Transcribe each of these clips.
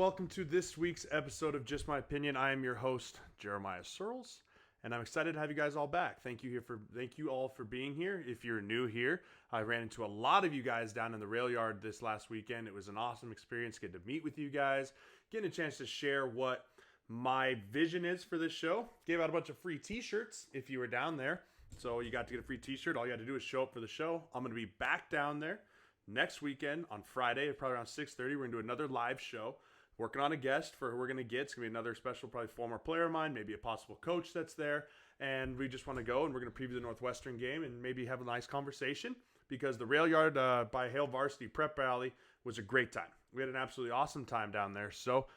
welcome to this week's episode of Just My Opinion. I am your host, Jeremiah Searles, and I'm excited to have you guys all back. Thank you all for being here. If you're new here, I ran into a lot of you guys down in the rail yard this last weekend. It was an awesome experience getting to meet with you guys, getting a chance to share what my vision is for this show. Gave out a bunch of free t-shirts if you were down there. So you got to get a free t-shirt. All you had to do is show up for the show. I'm going to be back down there next weekend on Friday, probably around 6:30. We're going to do another live show. Working on a guest for who we're going to get. It's going to be another special, probably former player of mine, maybe a possible coach that's there. And we just want to go and we're going to preview the Northwestern game and maybe have a nice conversation because the rail yard by Hale Varsity Prep Rally was a great time. We had an absolutely awesome time down there. So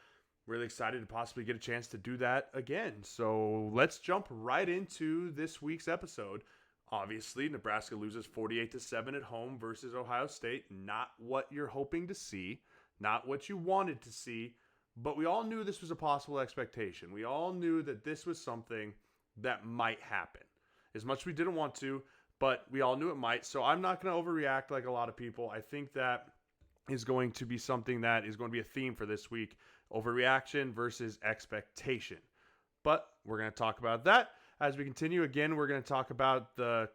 really excited to possibly get a chance to do that again. So let's jump right into this week's episode. Obviously, Nebraska loses 48-7 at home versus Ohio State. Not what you're hoping to see. Not what you wanted to see, but we all knew this was a possible expectation. We all knew that this was something that might happen. As much as we didn't want to, but we all knew it might. So I'm not going to overreact like a lot of people. I think that is going to be something that is going to be a theme for this week. Overreaction versus expectation. But we're going to talk about that. As we continue, again, we're going to talk about we're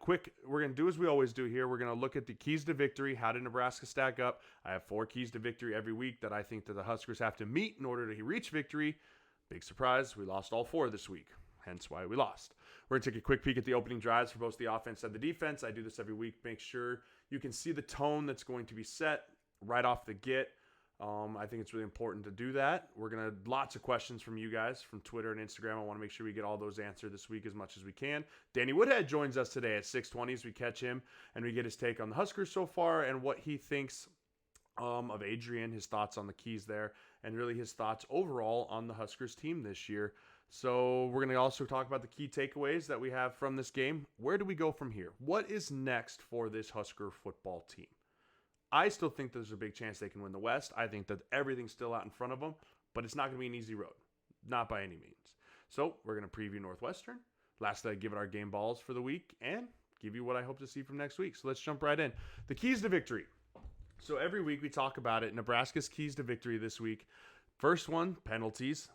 going to do as we always do here. We're going to look at the keys to victory. How did Nebraska stack up? I have 4 keys to victory every week that I think that the Huskers have to meet in order to reach victory. Big surprise, we lost all 4 this week, hence why we lost. We're going to take a quick peek at the opening drives for both the offense and the defense. I do this every week. Make sure you can see the tone that's going to be set right off the get. I think it's really important to do that. We're going to lots of questions from you guys from Twitter and Instagram. I want to make sure we get all those answered this week as much as we can. Danny Woodhead joins us today at 6:20 as we catch him and we get his take on the Huskers so far and what he thinks of Adrian, his thoughts on the keys there, and really his thoughts overall on the Huskers team this year. So we're going to also talk about the key takeaways that we have from this game. Where do we go from here? What is next for this Husker football team? I still think there's a big chance they can win the West. I think that everything's still out in front of them, but it's not going to be an easy road. Not by any means. So we're going to preview Northwestern. Lastly, I give it our game balls for the week and give you what I hope to see from next week. So let's jump right in. The keys to victory. So every week we talk about it. Nebraska's keys to victory this week. First one, penalties,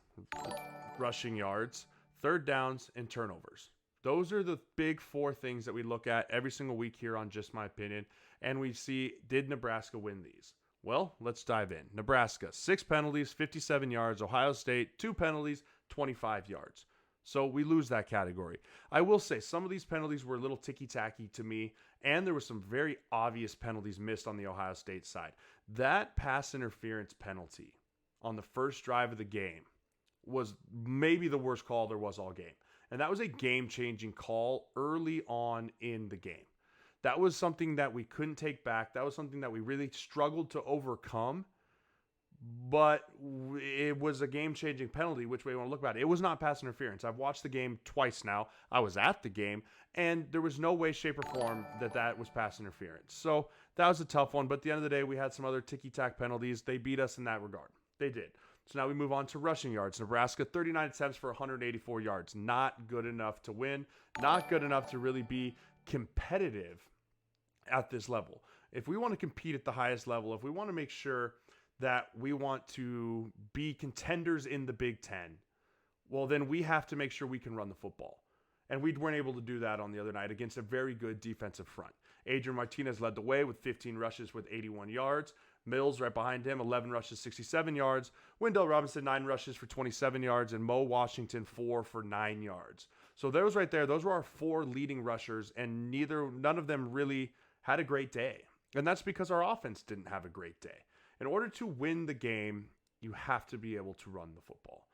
rushing yards, third downs, and turnovers. Those are the big 4 things that we look at every single week here on Just My Opinion. And we see, did Nebraska win these? Well, let's dive in. Nebraska, 6 penalties, 57 yards. Ohio State, 2 penalties, 25 yards. So we lose that category. I will say some of these penalties were a little ticky-tacky to me, and there were some very obvious penalties missed on the Ohio State side. That pass interference penalty on the first drive of the game was maybe the worst call there was all game. And that was a game-changing call early on in the game. That was something that we couldn't take back. That was something that we really struggled to overcome. But it was a game-changing penalty, which way you want to look at it. It was not pass interference. I've watched the game twice now. I was at the game, and there was no way, shape, or form that was pass interference. So that was a tough one. But at the end of the day, we had some other ticky-tack penalties. They beat us in that regard. They did. So now we move on to rushing yards. Nebraska, 39 attempts for 184 yards. Not good enough to win. Not good enough to really be competitive at this level. If we want to compete at the highest level, if we want to make sure that we want to be contenders in the Big Ten, well, then we have to make sure we can run the football. And we weren't able to do that on the other night against a very good defensive front. Adrian Martinez led the way with 15 rushes with 81 yards. Mills right behind him, 11 rushes, 67 yards. Wendell Robinson, 9 rushes for 27 yards. And Mo Washington, 4 for 9 yards. So those right there, those were our 4 leading rushers, and none of them really had a great day. And that's because our offense didn't have a great day. In order to win the game, you have to be able to run the football,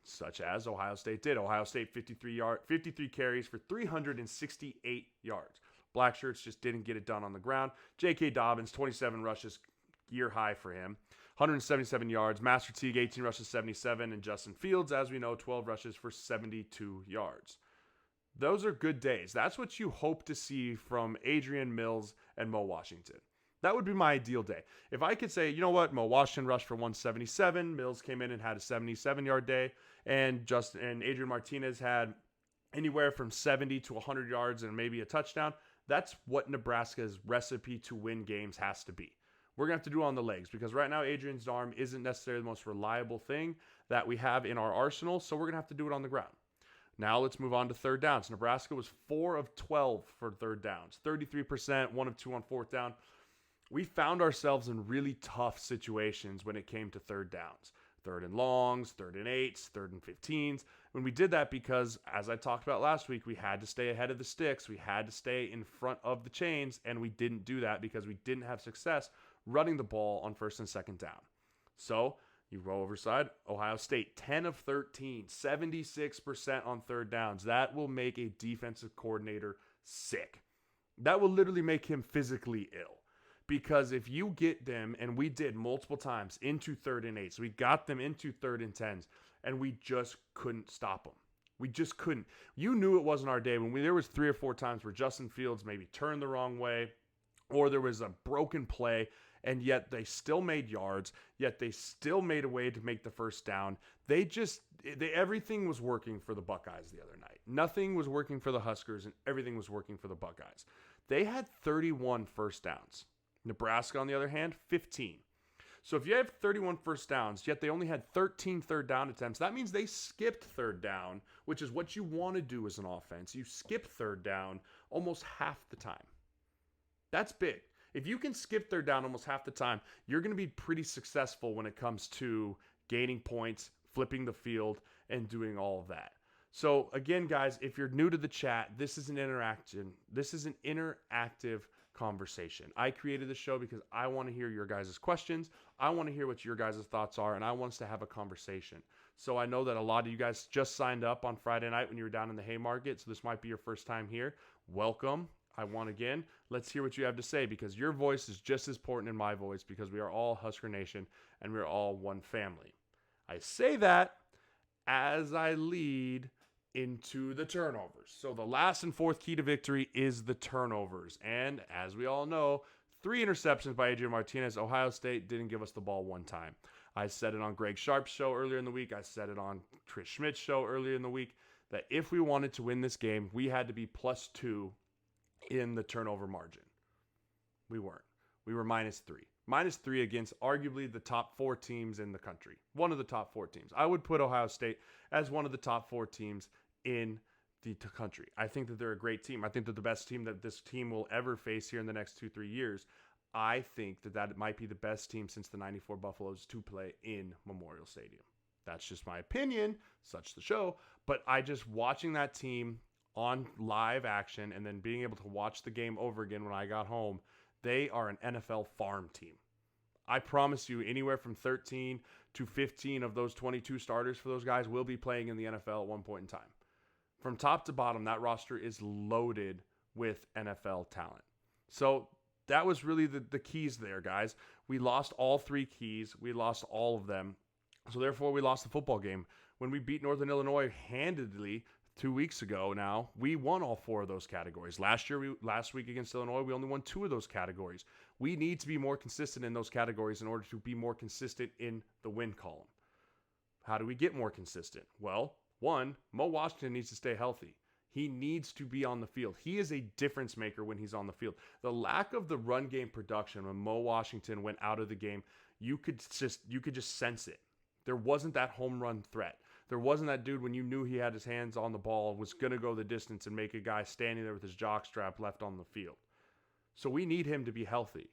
such as Ohio State did. Ohio State 53 carries for 368 yards. Black shirts just didn't get it done on the ground. J.K. Dobbins, 27 rushes, year high for him. 177 yards. Master Teague, 18 rushes, 77. And Justin Fields, as we know, 12 rushes for 72 yards. Those are good days. That's what you hope to see from Adrian, Mills, and Mo Washington. That would be my ideal day. If I could say, you know what, Mo Washington rushed for 177, Mills came in and had a 77-yard day, and Adrian Martinez had anywhere from 70 to 100 yards and maybe a touchdown. That's what Nebraska's recipe to win games has to be. We're going to have to do it on the legs because right now Adrian's arm isn't necessarily the most reliable thing that we have in our arsenal, so we're going to have to do it on the ground. Now let's move on to third downs. Nebraska was 4 of 12 for third downs, 33%, 1 of 2 on fourth down. We found ourselves in really tough situations when it came to third downs. Third and longs, third and 8s, third and 15s. When we did that because, as I talked about last week, we had to stay ahead of the sticks. We had to stay in front of the chains, and we didn't do that because we didn't have success running the ball on first and second down. So you roll overside. Ohio State, 10 of 13, 76% on third downs. That will make a defensive coordinator sick. That will literally make him physically ill. Because if you get them, and we did multiple times, into third and 8s, we got them into third and 10s, and we just couldn't stop them. We just couldn't. You knew it wasn't our day when there was 3 or 4 times where Justin Fields maybe turned the wrong way, or there was a broken play, and yet they still made yards, yet they still made a way to make the first down. Everything was working for the Buckeyes the other night. Nothing was working for the Huskers, and everything was working for the Buckeyes. They had 31 first downs. Nebraska, on the other hand, 15. So if you have 31 first downs, yet they only had 13 third down attempts, that means they skipped third down, which is what you want to do as an offense. You skip third down almost half the time. That's big. If you can skip third down almost half the time, you're going to be pretty successful when it comes to gaining points, flipping the field, and doing all of that. So again, guys, if you're new to the chat, this is an interaction. This is an interactive conversation. I created the show because I want to hear your guys' questions. I want to hear what your guys' thoughts are, and I want us to have a conversation. So I know that a lot of you guys just signed up on Friday night when you were down in the Haymarket, so this might be your first time here. Welcome. Let's hear what you have to say because your voice is just as important as my voice because we are all Husker Nation and we are all one family. I say that as I lead into the turnovers. So the last and fourth key to victory is the turnovers. And as we all know, 3 interceptions by Adrian Martinez. Ohio State didn't give us the ball one time. I said it on Greg Sharp's show earlier in the week. I said it on Chris Schmidt's show earlier in the week that if we wanted to win this game, we had to be +2 in the turnover margin. We weren't. We were -3. -3 against arguably the top 4 teams in the country. One of the top 4 teams. I would put Ohio State as one of the top 4 teams in the country. I think that they're a great team. I think they're the best team that this team will ever face here in the next 2-3 years. I think that might be the best team since the 94 Buffaloes to play in Memorial Stadium. That's just my opinion, such the show. But watching that team on live action and then being able to watch the game over again when I got home, they are an NFL farm team. I promise you anywhere from 13 to 15 of those 22 starters for those guys will be playing in the NFL at one point in time. From top to bottom, that roster is loaded with NFL talent. So that was really the keys there, guys. We lost all 3 keys. We lost all of them. So therefore, we lost the football game. When we beat Northern Illinois handedly 2 weeks ago now, we won all 4 of those categories. Last week against Illinois, we only won 2 of those categories. We need to be more consistent in those categories in order to be more consistent in the win column. How do we get more consistent? Well, 1, Mo Washington needs to stay healthy. He needs to be on the field. He is a difference maker when he's on the field. The lack of the run game production when Mo Washington went out of the game, you could just sense it. There wasn't that home run threat. There wasn't that dude when you knew he had his hands on the ball, was going to go the distance and make a guy standing there with his jock strap left on the field. So we need him to be healthy.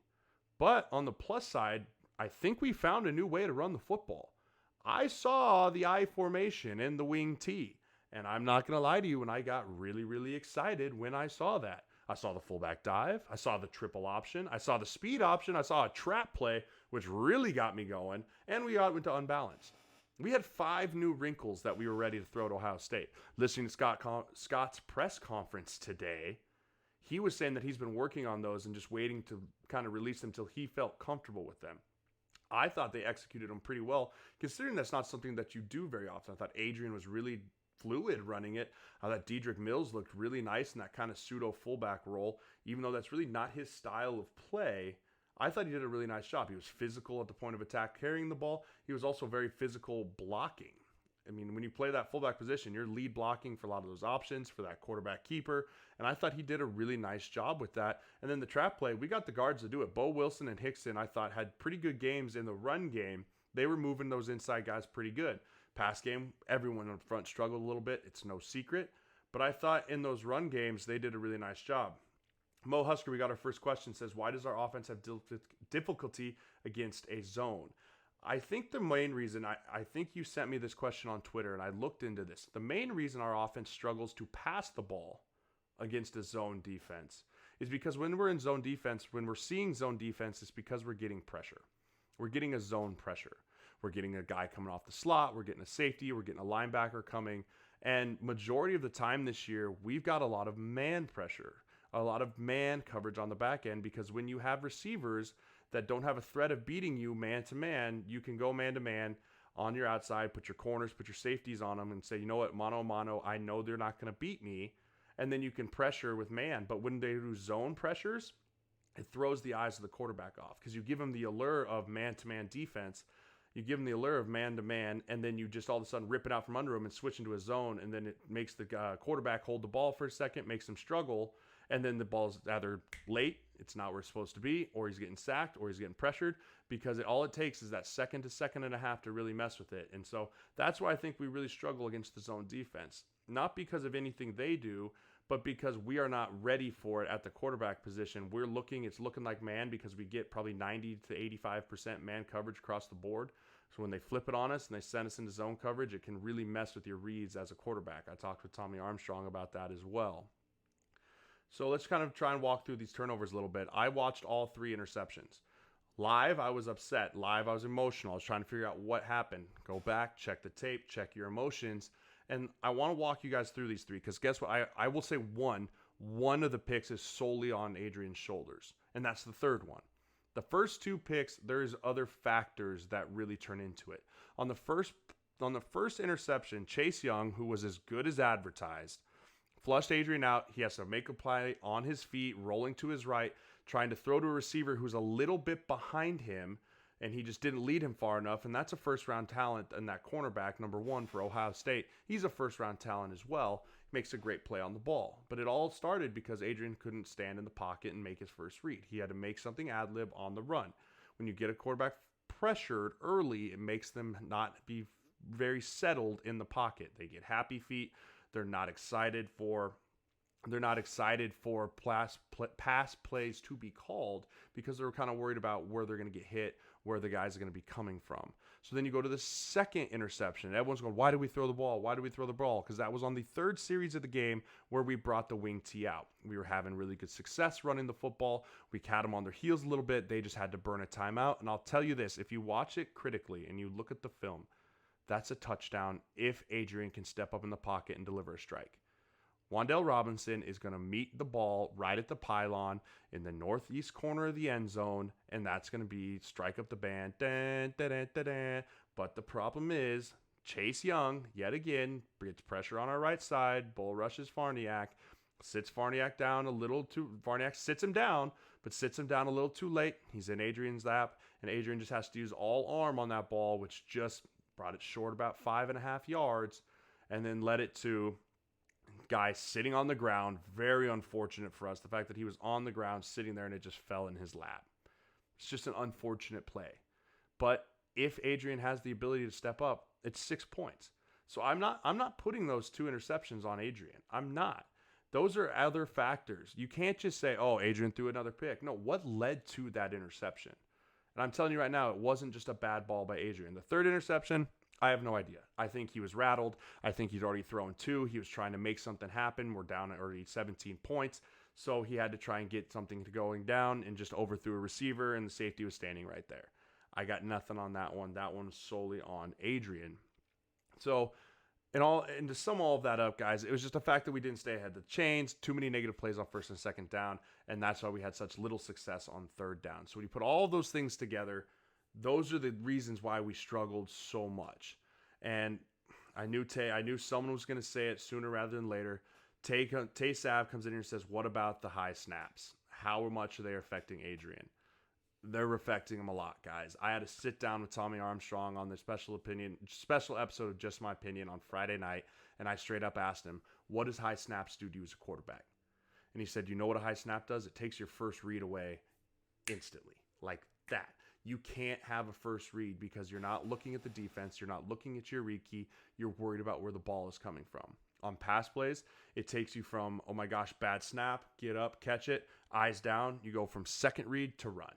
But on the plus side, I think we found a new way to run the football. I saw the I formation and the wing T. And I'm not going to lie to you, when I got really, really excited when I saw that. I saw the fullback dive. I saw the triple option. I saw the speed option. I saw a trap play, which really got me going. And we went to unbalanced. We had 5 new wrinkles that we were ready to throw at Ohio State. Listening to Scott's press conference today, he was saying that he's been working on those and just waiting to kind of release them until he felt comfortable with them. I thought they executed them pretty well, considering that's not something that you do very often. I thought Adrian was really fluid running it. I thought Dedrick Mills looked really nice in that kind of pseudo fullback role, even though that's really not his style of play. I thought he did a really nice job. He was physical at the point of attack carrying the ball. He was also very physical blocking. I mean, when you play that fullback position, you're lead blocking for a lot of those options for that quarterback keeper. And I thought he did a really nice job with that. And then the trap play, we got the guards to do it. Bo Wilson and Hickson, I thought, had pretty good games in the run game. They were moving those inside guys pretty good. Pass game, everyone up front struggled a little bit. It's no secret. But I thought in those run games, they did a really nice job. Mo Husker, we got our first question, says, why does our offense have difficulty against a zone? I think the main reason, I think you sent me this question on Twitter, and I looked into this. The main reason our offense struggles to pass the ball against a zone defense is because when we're in zone defense, when we're seeing zone defense, it's because we're getting pressure. We're getting a zone pressure. We're getting a guy coming off the slot. We're getting a safety. We're getting a linebacker coming. And majority of the time this year, we've got a lot of man pressure, a lot of man coverage on the back end, because when you have receivers that don't have a threat of beating you man to man, you can go man to man on your outside, put your corners, put your safeties on them and say, you know what, mano a mano, I know they're not going to beat me. And then you can pressure with man. But when they do zone pressures, it throws the eyes of the quarterback off because you give them the allure of man-to-man defense. You give them the allure of man-to-man, and then you just all of a sudden rip it out from under them and switch into a zone, and then it makes the quarterback hold the ball for a second, makes them struggle, and then the ball's either late, it's not where it's supposed to be, or he's getting sacked, or he's getting pressured, because all it takes is that second to second and a half to really mess with it. And so that's why I think we really struggle against the zone defense. Not because of anything they do, but because we are not ready for it at the quarterback position. It's looking like man because we get probably 90 to 85% man coverage across the board. So when they flip it on us and they send us into zone coverage, it can really mess with your reads as a quarterback. I talked with Tommy Armstrong about that as well. So let's kind of try and walk through these turnovers a little bit. I watched all 3 interceptions. Live, I was upset. Live, I was emotional. I was trying to figure out what happened. Go back, check the tape, check your emotions. And I want to walk you guys through these 3 because guess what? I will say one of the picks is solely on Adrian's shoulders, and that's the third one. The first 2 picks, there's other factors that really turn into it. On the first interception, Chase Young, who was as good as advertised, flushed Adrian out. He has to make a play on his feet, rolling to his right, trying to throw to a receiver who's a little bit behind him, and he just didn't lead him far enough. And that's a first-round talent, and that cornerback, number 1 for Ohio State, he's a first-round talent as well. Makes a great play on the ball. But it all started because Adrian couldn't stand in the pocket and make his first read. He had to make something ad-lib on the run. When you get a quarterback pressured early, it makes them not be very settled in the pocket. They get happy feet. They're not excited for pass plays to be called because they're kind of worried about where they're going to get hit, where the guys are going to be coming from. So then you go to the second interception. Everyone's going, why did we throw the ball? Why did we throw the ball? Because that was on the 3rd series of the game where we brought the wing tee out. We were having really good success running the football. We had them on their heels a little bit. They just had to burn a timeout. And I'll tell you this, if you watch it critically and you look at the film, that's a touchdown if Adrian can step up in the pocket and deliver a strike. Wan'Dale Robinson is going to meet the ball right at the pylon in the northeast corner of the end zone, and that's going to be strike up the band. Dun, dun, dun, dun, dun. But the problem is Chase Young, yet again, gets pressure on our right side, bull rushes Farniak, sits Farniak down a little too – Farniak sits him down, but sits him down a little too late. He's in Adrian's lap, and Adrian just has to use all arm on that ball, which just brought it short about 5.5 yards, and then led it to – guy sitting on the ground. Very unfortunate for us. The fact that he was on the ground sitting there and it just fell in his lap. It's just an unfortunate play. But if Adrian has the ability to step up, it's 6 points. So I'm not putting those 2 interceptions on Adrian. I'm not. Those are other factors. You can't just say, oh, Adrian threw another pick. No, what led to that interception? And I'm telling you right now, it wasn't just a bad ball by Adrian. The 3rd interception, I have no idea. I think he was rattled. I think he'd already thrown 2. He was trying to make something happen. We're down at already 17 points. So he had to try and get something to going down and just overthrew a receiver, and the safety was standing right there. I got nothing on that one. That one was solely on Adrian. So, and to sum all of that up, guys, it was just the fact that we didn't stay ahead of the chains, too many negative plays on 1st and 2nd down, and that's why we had such little success on 3rd down. So when you put all of those things together, those are the reasons why we struggled so much. And I knew someone was going to say it sooner rather than later. Tay Sav comes in here and says, what about the high snaps? How much are they affecting Adrian? They're affecting him a lot, guys. I had to sit down with Tommy Armstrong on the special episode of Just My Opinion on Friday night, and I straight up asked him, what does high snaps do to you as a quarterback? And he said, you know what a high snap does? It takes your first read away instantly, like that. You can't have a first read because you're not looking at the defense. You're not looking at your read key. You're worried about where the ball is coming from. On pass plays, it takes you from, oh my gosh, bad snap, get up, catch it, eyes down. You go from second read to run.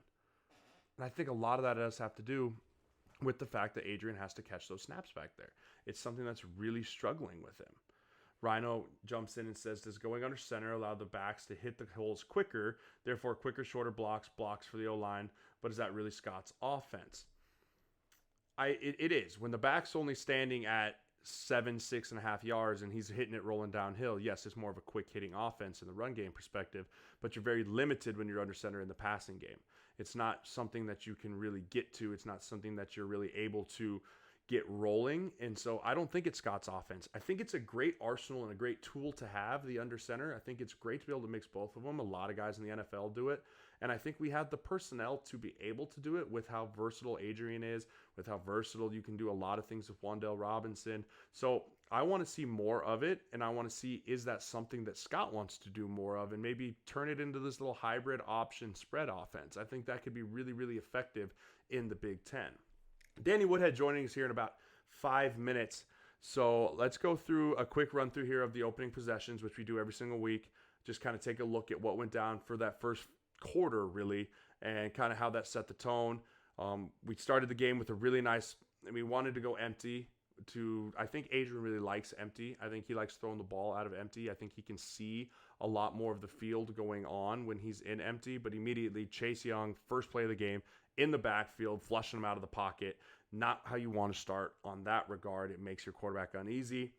And I think a lot of that does have to do with the fact that Adrian has to catch those snaps back there. It's something that's really struggling with him. Rhino jumps in and says, does going under center allow the backs to hit the holes quicker, therefore quicker, shorter blocks for the O-line, but is that really Scott's offense? It is. When the back's only standing at 6.5 yards and he's hitting it rolling downhill, yes, it's more of a quick hitting offense in the run game perspective, but you're very limited when you're under center in the passing game. It's not something that you can really get to. It's not something that you're really able to get rolling. And so I don't think it's Scott's offense. I think it's a great arsenal and a great tool to have, the under center. I think it's great to be able to mix both of them. A lot of guys in the NFL do it. And I think we have the personnel to be able to do it with how versatile Adrian is, with how versatile you can do a lot of things with Wan'Dale Robinson. So I want to see more of it, and I want to see, is that something that Scott wants to do more of and maybe turn it into this little hybrid option spread offense. I think that could be really, really effective in the Big Ten. Danny Woodhead joining us here in about 5 minutes. So let's go through a quick run through here of the opening possessions, which we do every single week. Just kind of take a look at what went down for that first quarter, really, and kind of how that set the tone. We started the game with a really nice, we wanted to go empty. I think Adrian really likes empty. I think he likes throwing the ball out of empty. I think he can see a lot more of the field going on when he's in empty, but immediately Chase Young, first play of the game, in the backfield, flushing him out of the pocket. Not how you want to start on that regard. It makes your quarterback uneasy.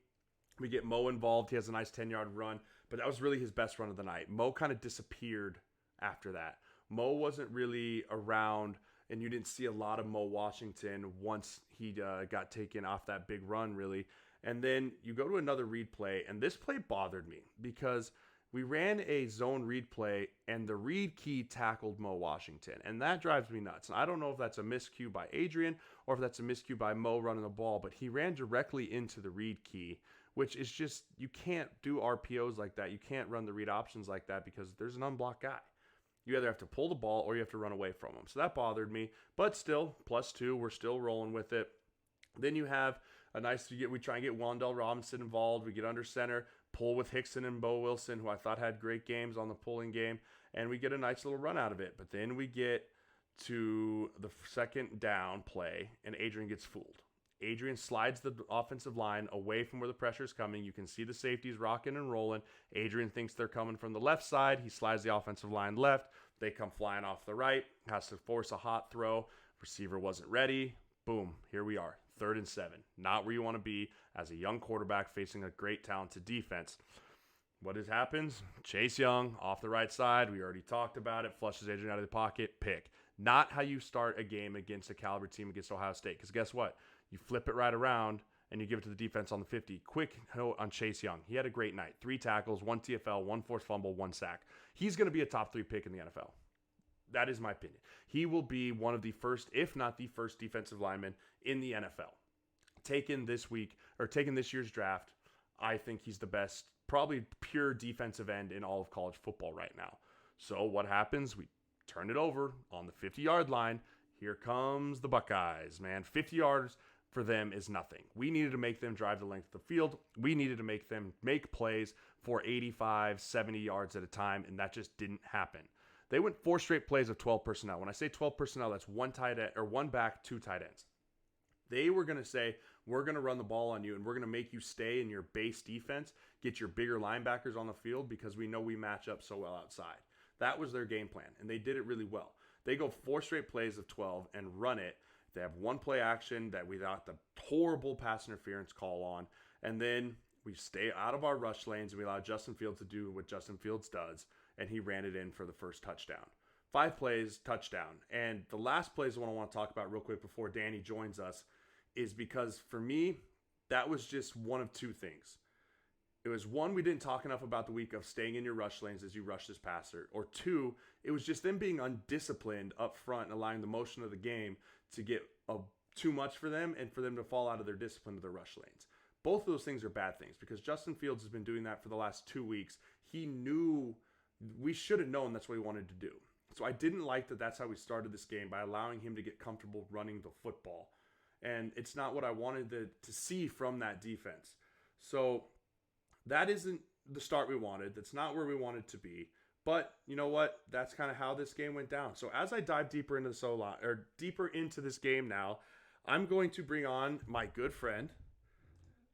We get Mo involved. He has a nice 10-yard run, but that was really his best run of the night. Mo kind of disappeared after that. Mo wasn't really around, and you didn't see a lot of Mo Washington once he got taken off that big run, really. And then you go to another read play, and this play bothered me because we ran a zone read play, and the read key tackled Mo Washington, and that drives me nuts. And I don't know if that's a miscue by Adrian or if that's a miscue by Mo running the ball, but he ran directly into the read key, which is just, you can't do RPOs like that. You can't run the read options like that because there's an unblocked guy. You either have to pull the ball or you have to run away from him. So that bothered me, but still, +2, we're still rolling with it. Then you have we try and get Wan'Dale Robinson involved. We get under center, pull with Hickson and Bo Wilson, who I thought had great games on the pulling game, and we get a nice little run out of it. But then we get to the second down play, and Adrian gets fooled. Adrian slides the offensive line away from where the pressure is coming. You can see the safeties rocking and rolling. Adrian thinks they're coming from the left side. He slides the offensive line left. They come flying off the right. Has to force a hot throw. Receiver wasn't ready. Boom, here we are. 3rd and 7. Not where you want to be as a young quarterback facing a great talented defense. What happens? Chase Young off the right side. We already talked about it. Flushes Adrian out of the pocket. Pick. Not how you start a game against a caliber team against Ohio State. Because guess what? You flip it right around and you give it to the defense on the 50. Quick note on Chase Young. He had a great night. 3 tackles, 1 TFL, 1 forced fumble, 1 sack. He's going to be a top 3 pick in the NFL. That is my opinion. He will be one of the first, if not the first, defensive lineman in the NFL. Taken this year's draft, I think he's the best, probably pure defensive end in all of college football right now. So what happens? We turn it over on the 50-yard line. Here comes the Buckeyes, man. 50 yards for them is nothing. We needed to make them drive the length of the field. We needed to make them make plays for 85, 70 yards at a time, and that just didn't happen. They went 4 straight plays of 12 personnel. When I say 12 personnel, that's 1 tight end or 1 back, 2 tight ends. They were going to say, we're going to run the ball on you, and we're going to make you stay in your base defense, get your bigger linebackers on the field because we know we match up so well outside. That was their game plan, and they did it really well. They go 4 straight plays of 12 and run it. They have 1 play action that we got the horrible pass interference call on, and then we stay out of our rush lanes and we allow Justin Fields to do what Justin Fields does, and he ran it in for the first touchdown. 5 plays, touchdown. And the last play is the one I want to talk about real quick before Danny joins us, is because for me, that was just one of 2 things. It was one, we didn't talk enough about the week of staying in your rush lanes as you rush this passer. Or two, it was just them being undisciplined up front and allowing the motion of the game to get too much for them and for them to fall out of their discipline to their rush lanes. Both of those things are bad things because Justin Fields has been doing that for the last 2 weeks. He knew, we should have known that's what he wanted to do. So I didn't like that that's how we started this game, by allowing him to get comfortable running the football. And it's not what I wanted to see from that defense. So that isn't the start we wanted. That's not where we wanted to be. But you know what? That's kind of how this game went down. So as I dive deeper into deeper into this game now, I'm going to bring on my good friend,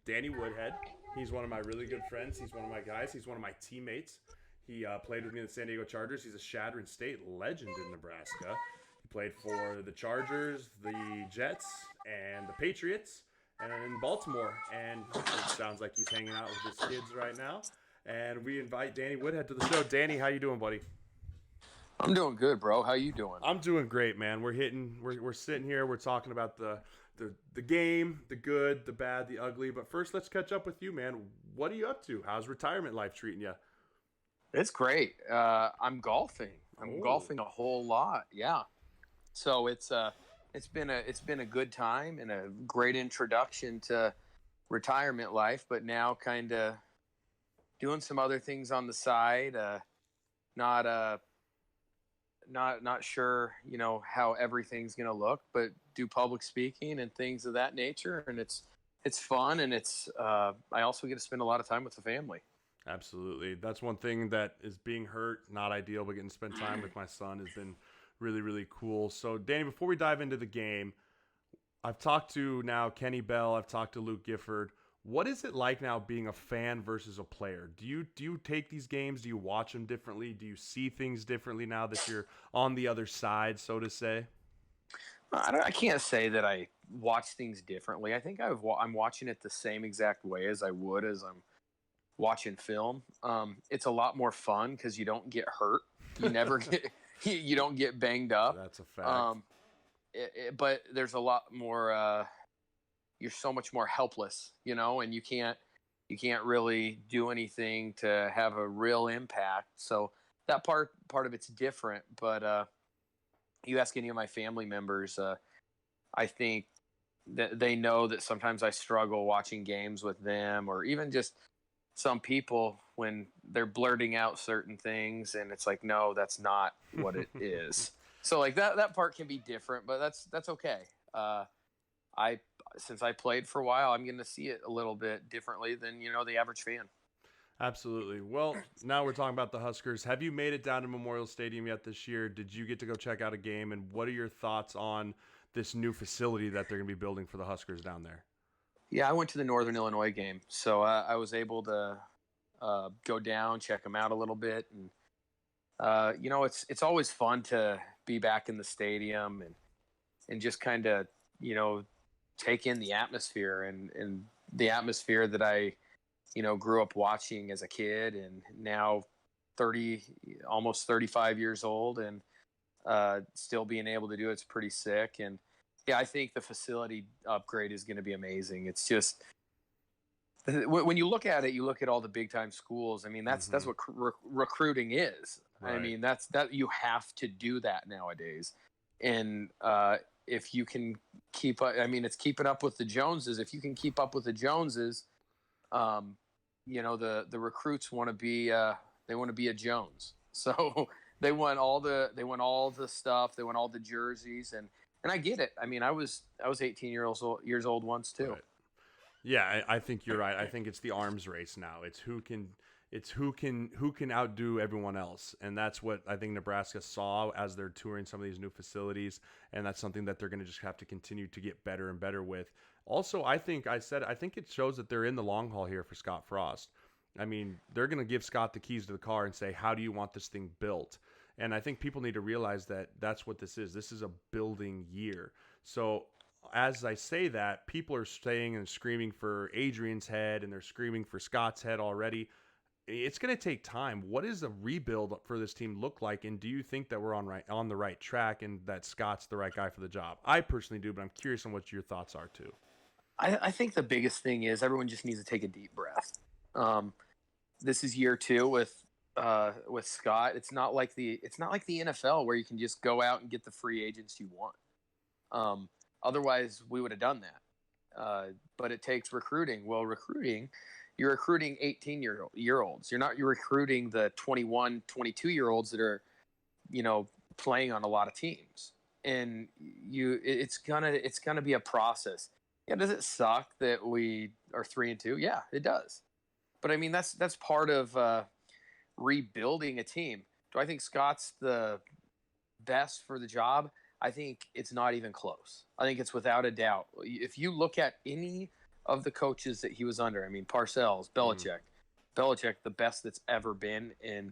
Danny Woodhead. He's one of my really good friends. He's one of my guys. He's one of my teammates. He played with me in the San Diego Chargers. He's a Shadron State legend in Nebraska. He played for the Chargers, the Jets, and the Patriots, and in Baltimore. And it sounds like he's hanging out with his kids right now. And we invite Danny Woodhead to the show. Danny, how you doing, buddy? I'm doing good, bro. How you doing? I'm doing great, man. We're sitting here. We're talking about the game, the good, the bad, the ugly. But first, let's catch up with you, man. What are you up to? How's retirement life treating you? It's great. I'm golfing. I'm golfing a whole lot. Yeah. So it's been a good time and a great introduction to retirement life. But now, kind of doing some other things on the side. Not sure, how everything's gonna look, but do public speaking and things of that nature, and it's fun, and it's I also get to spend a lot of time with the family. Absolutely. That's one thing that is being hurt, not ideal, but getting to spend time with my son has been really, really cool. So, Danny, before we dive into the game, I've talked to now Kenny Bell, I've talked to Luke Gifford. What is it like now being a fan versus a player? Do you take these games? Do you watch them differently? Do you see things differently now that you're on the other side, so to say? I can't say that I watch things differently. I think I'm watching it the same exact way as I would as I'm watching film. It's a lot more fun because you don't get hurt. You never get you don't get banged up. That's a fact. But there's a lot more. You're so much more helpless, and you can't really do anything to have a real impact. So that part of it's different. But you ask any of my family members, I think that they know that sometimes I struggle watching games with them, or even just some people when they're blurting out certain things, and it's like, no, that's not what it is. So like that part can be different, but that's okay. Since I played for a while, I'm going to see it a little bit differently than, the average fan. Absolutely. Well, now we're talking about the Huskers. Have you made it down to Memorial Stadium yet this year? Did you get to go check out a game? And what are your thoughts on this new facility that they're going to be building for the Huskers down there? Yeah, I went to the Northern Illinois game. So I was able to go down, check them out a little bit. And, it's always fun to be back in the stadium and just kind of, take in the atmosphere and the atmosphere that I, grew up watching as a kid, and now almost 35 years old, and still being able to do it's pretty sick. And yeah, I think the facility upgrade is going to be amazing. It's just, when you look at it, you look at all the big time schools. I mean, that's what recruiting is. Right. I mean, that you have to do that nowadays. And if you can keep up, I mean, it's keeping up with the Joneses. If you can keep up with the Joneses, the recruits want to be they want to be a Jones. So they want all the stuff. They want all the jerseys, and I get it. I mean, I was 18 years old once too. Right. Yeah, I think you're right. I think it's the arms race now. It's who can outdo everyone else, and that's what I think Nebraska saw as they're touring some of these new facilities, and that's something that they're going to just have to continue to get better and better with. Also, I think it shows that they're in the long haul here for Scott Frost. I mean, they're going to give Scott the keys to the car and say, how do you want this thing built? And I think people need to realize that that's what this is. This is a building year. So as I say that, people are saying and screaming for Adrian's head, and they're screaming for Scott's head already. It's going to take time. What does a rebuild for this team look like? And do you think that we're on the right track and that Scott's the right guy for the job? I personally do, but I'm curious on what your thoughts are too. I think the biggest thing is everyone just needs to take a deep breath. This is year 2 with Scott. It's not like the NFL where you can just go out and get the free agents you want. Otherwise, we would have done that. But it takes recruiting. Well, you're recruiting 18-year-olds. You're recruiting the 21, 22-year-olds that are, playing on a lot of teams. And it's gonna be a process. Yeah, does it suck that we are 3-2? Yeah, it does. But I mean, that's part of rebuilding a team. Do I think Scott's the best for the job? I think it's not even close. I think it's without a doubt. If you look at any of the coaches that he was under, I mean, Parcells, Belichick, the best that's ever been, and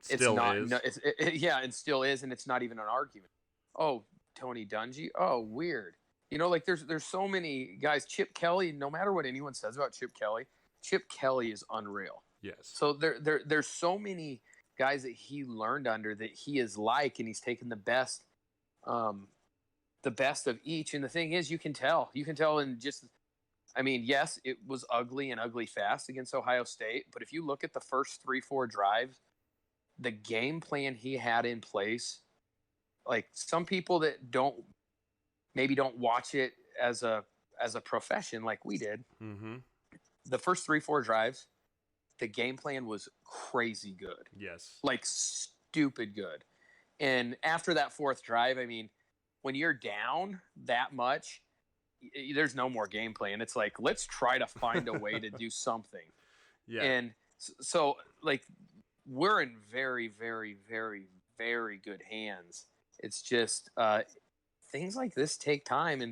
Still is. and still is, and it's not even an argument. Oh, Tony Dungy. Oh, weird. Like there's so many guys. Chip Kelly. No matter what anyone says about Chip Kelly is unreal. Yes. So there's so many guys that he learned under that he is like, and he's taken the best of each. And the thing is, you can tell in just, I mean, yes, it was ugly and ugly fast against Ohio State, but if you look at the first 3-4 drives, the game plan he had in place, like some people that don't watch it as a profession like we did. Mm-hmm. The first 3-4 drives, the game plan was crazy good. Yes. Like stupid good. And after that 4th drive, I mean, when you're down that much, there's no more game plan. It's like, let's try to find a way to do something. Yeah. And so, like, we're in very, very, very, very good hands. It's just things like this take time.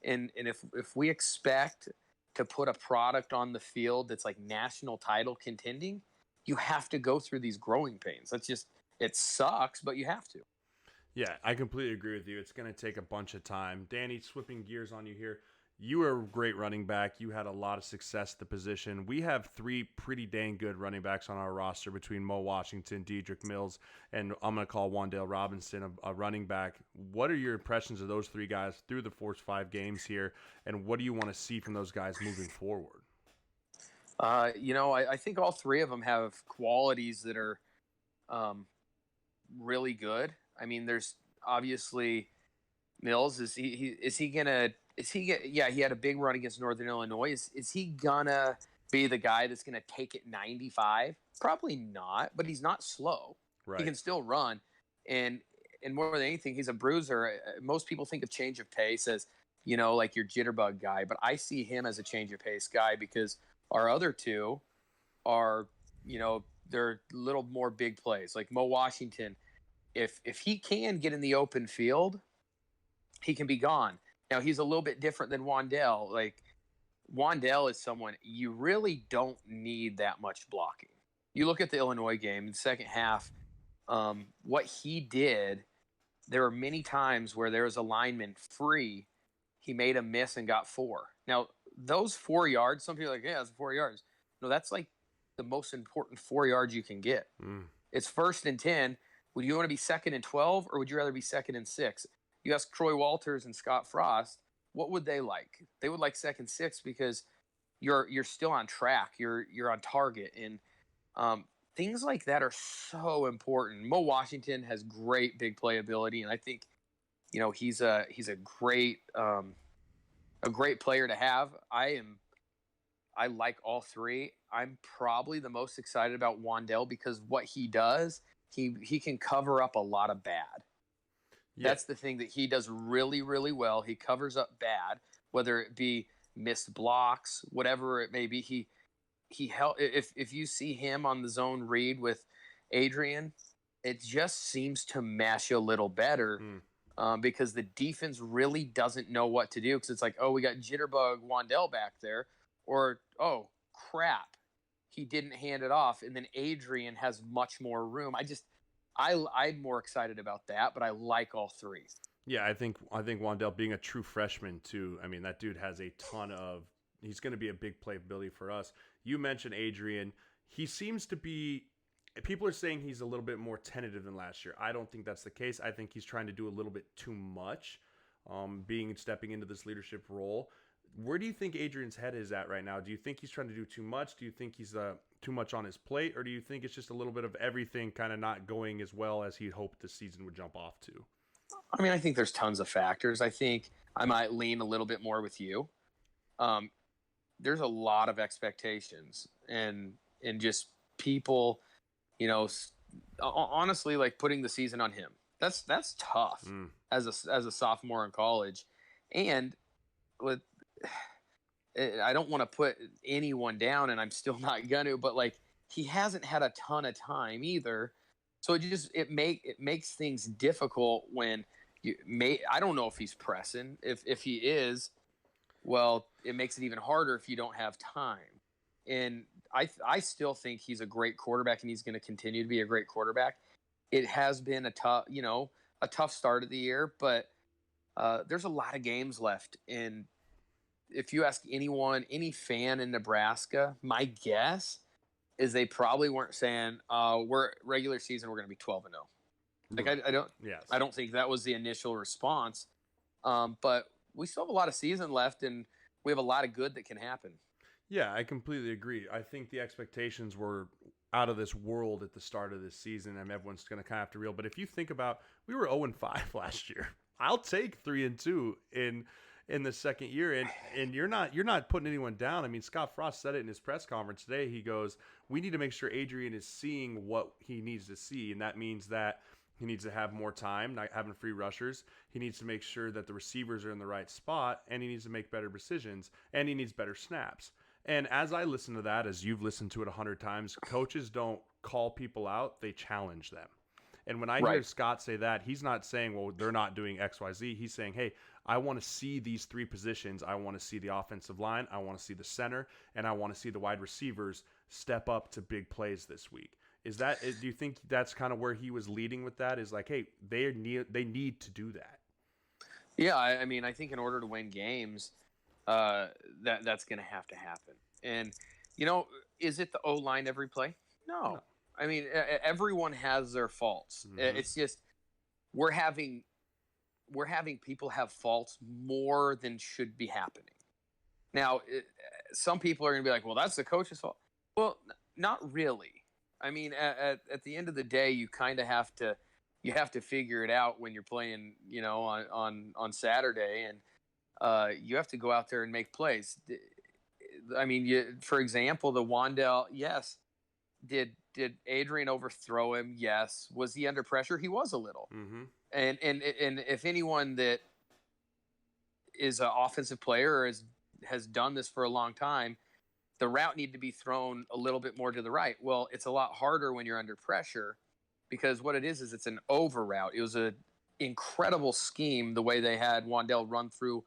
And if we expect to put a product on the field that's like national title contending, you have to go through these growing pains. That's just, it sucks, but you have to. Yeah, I completely agree with you. It's going to take a bunch of time. Danny, switching gears on you here. You were a great running back. You had a lot of success at the position. We have 3 pretty dang good running backs on our roster between Mo Washington, Dedrick Mills, and I'm going to call Wan'Dale Robinson a running back. What are your impressions of those 3 guys through the first 5 games here, and what do you want to see from those guys moving forward? I think all 3 of them have qualities that are really good. I mean, there's obviously Mills. He had a big run against Northern Illinois. Is he gonna be the guy that's gonna take it 95? Probably not, but he's not slow. Right. He can still run, and more than anything, he's a bruiser. Most people think of change of pace as, like your jitterbug guy, but I see him as a change of pace guy because our other 2 are, they're little more big plays. Like Mo Washington, if he can get in the open field, he can be gone. Now, he's a little bit different than Wan'Dale. Like, Wan'Dale is someone you really don't need that much blocking. You look at the Illinois game in the second half, what he did, there were many times where there was a lineman free. He made a miss and got 4. Now, those 4 yards, some people are like, yeah, it's 4 yards. No, that's like the most important 4 yards you can get. It's 1st and 10. Would you want to be 2nd and 12, or would you rather be 2nd and 6? You ask Troy Walters and Scott Frost, what would they like? They would like 2nd 6 because you're still on track. You're on target, and things like that are so important. Mo Washington has great big play ability, and I think he's a great player to have. I like all 3. I'm probably the most excited about Wan'Dale because what he does, he can cover up a lot of bad. Yeah. That's the thing that he does really, really well. He covers up bad, whether it be missed blocks, whatever it may be. He help if you see him on the zone read with Adrian, it just seems to mesh a little better because the defense really doesn't know what to do because it's like, oh, we got Jitterbug Wan'Dale back there, or oh crap, he didn't hand it off, and then Adrian has much more room. I'm more excited about that, but I like all 3. Yeah, I think Wan'Dale being a true freshman too. I mean, that dude has a ton of. He's going to be a big playability for us. You mentioned Adrian. He seems to be. People are saying he's a little bit more tentative than last year. I don't think that's the case. I think he's trying to do a little bit too much, stepping into this leadership role. Where do you think Adrian's head is at right now? Do you think he's trying to do too much? Do you think he's too much on his plate? Or do you think it's just a little bit of everything kind of not going as well as he hoped the season would jump off to? I mean, I think there's tons of factors. I think I might lean a little bit more with you. There's a lot of expectations and just people, honestly, like putting the season on him. That's tough as a sophomore in college. And with I don't want to put anyone down, and I'm still not gonna, but like he hasn't had a ton of time either. So it makes things difficult when I don't know if he's pressing. If he is, well, it makes it even harder if you don't have time. And I still think he's a great quarterback, and he's going to continue to be a great quarterback. It has been a tough start of the year, but there's a lot of games left. And if you ask any fan in Nebraska, my guess is they probably weren't saying, we're regular season, we're going to be 12-0. Like I don't think that was the initial response. But we still have a lot of season left, and we have a lot of good that can happen. Yeah, I completely agree. I think the expectations were out of this world at the start of this season, and everyone's going to kind of have to reel. But if you think about, we were 0-5 last year. I'll take 3-2 in the second year, and you're not putting anyone down. I mean, Scott Frost said it in his press conference today. He goes, "We need to make sure Adrian is seeing what he needs to see, and that means that he needs to have more time, not having free rushers. He needs to make sure that the receivers are in the right spot, and he needs to make better decisions, and he needs better snaps." And as I listen to that, as you've listened to it 100 times, coaches don't call people out, they challenge them. And when I hear Scott say that, he's not saying, well, they're not doing X, Y, Z. He's saying, hey, I want to see these three positions. I want to see the offensive line. I want to see the center, and I want to see the wide receivers step up to big plays this week. Do you think that's kind of where he was leading with that? Is like, hey, they need to do that. Yeah, I mean, I think in order to win games, that's going to happen. And, is it the O-line every play? No. I mean, everyone has their faults. Mm-hmm. It's just we're having people have faults more than should be happening. Now, some people are going to be like, well, that's the coach's fault. Well, not really. I mean, at the end of the day, you kind of have to figure it out when you're playing, on Saturday, and you have to go out there and make plays. I mean, for example, the Wandell, yes. Did Adrian overthrow him? Yes. Was he under pressure? He was a little. Mm-hmm. And if anyone that is an offensive player or has done this for a long time, the route needed to be thrown a little bit more to the right. Well, it's a lot harder when you're under pressure because what it is it's an over route. It was an incredible scheme the way they had Wandell run through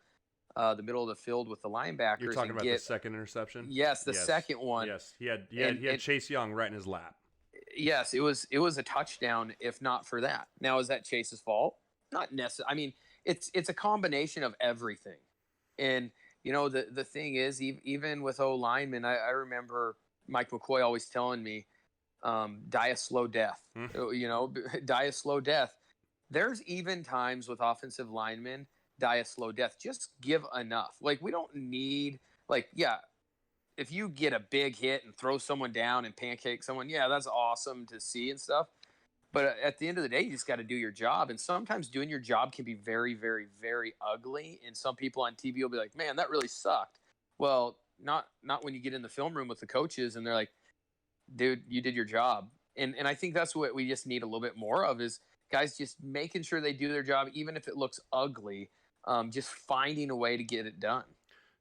the middle of the field with the linebackers. You're talking about the second interception? Yes, the second one. Yes, he had Chase Young right in his lap. Yes, it was a touchdown if not for that. Now, is that Chase's fault? Not necessarily. I mean, it's a combination of everything. And, the thing is, even with O-linemen, I remember Mike McCoy always telling me, die a slow death. Die a slow death. There's even times with offensive linemen, die a slow death. Just give enough. Like, we don't need, if you get a big hit and throw someone down and pancake someone, yeah, that's awesome to see and stuff. But at the end of the day, you just got to do your job. And sometimes doing your job can be very, very, very ugly. And some people on TV will be like, man, that really sucked. Well, not when you get in the film room with the coaches and they're like, dude, you did your job. And I think that's what we just need a little bit more of is guys just making sure they do their job, even if it looks ugly, just finding a way to get it done.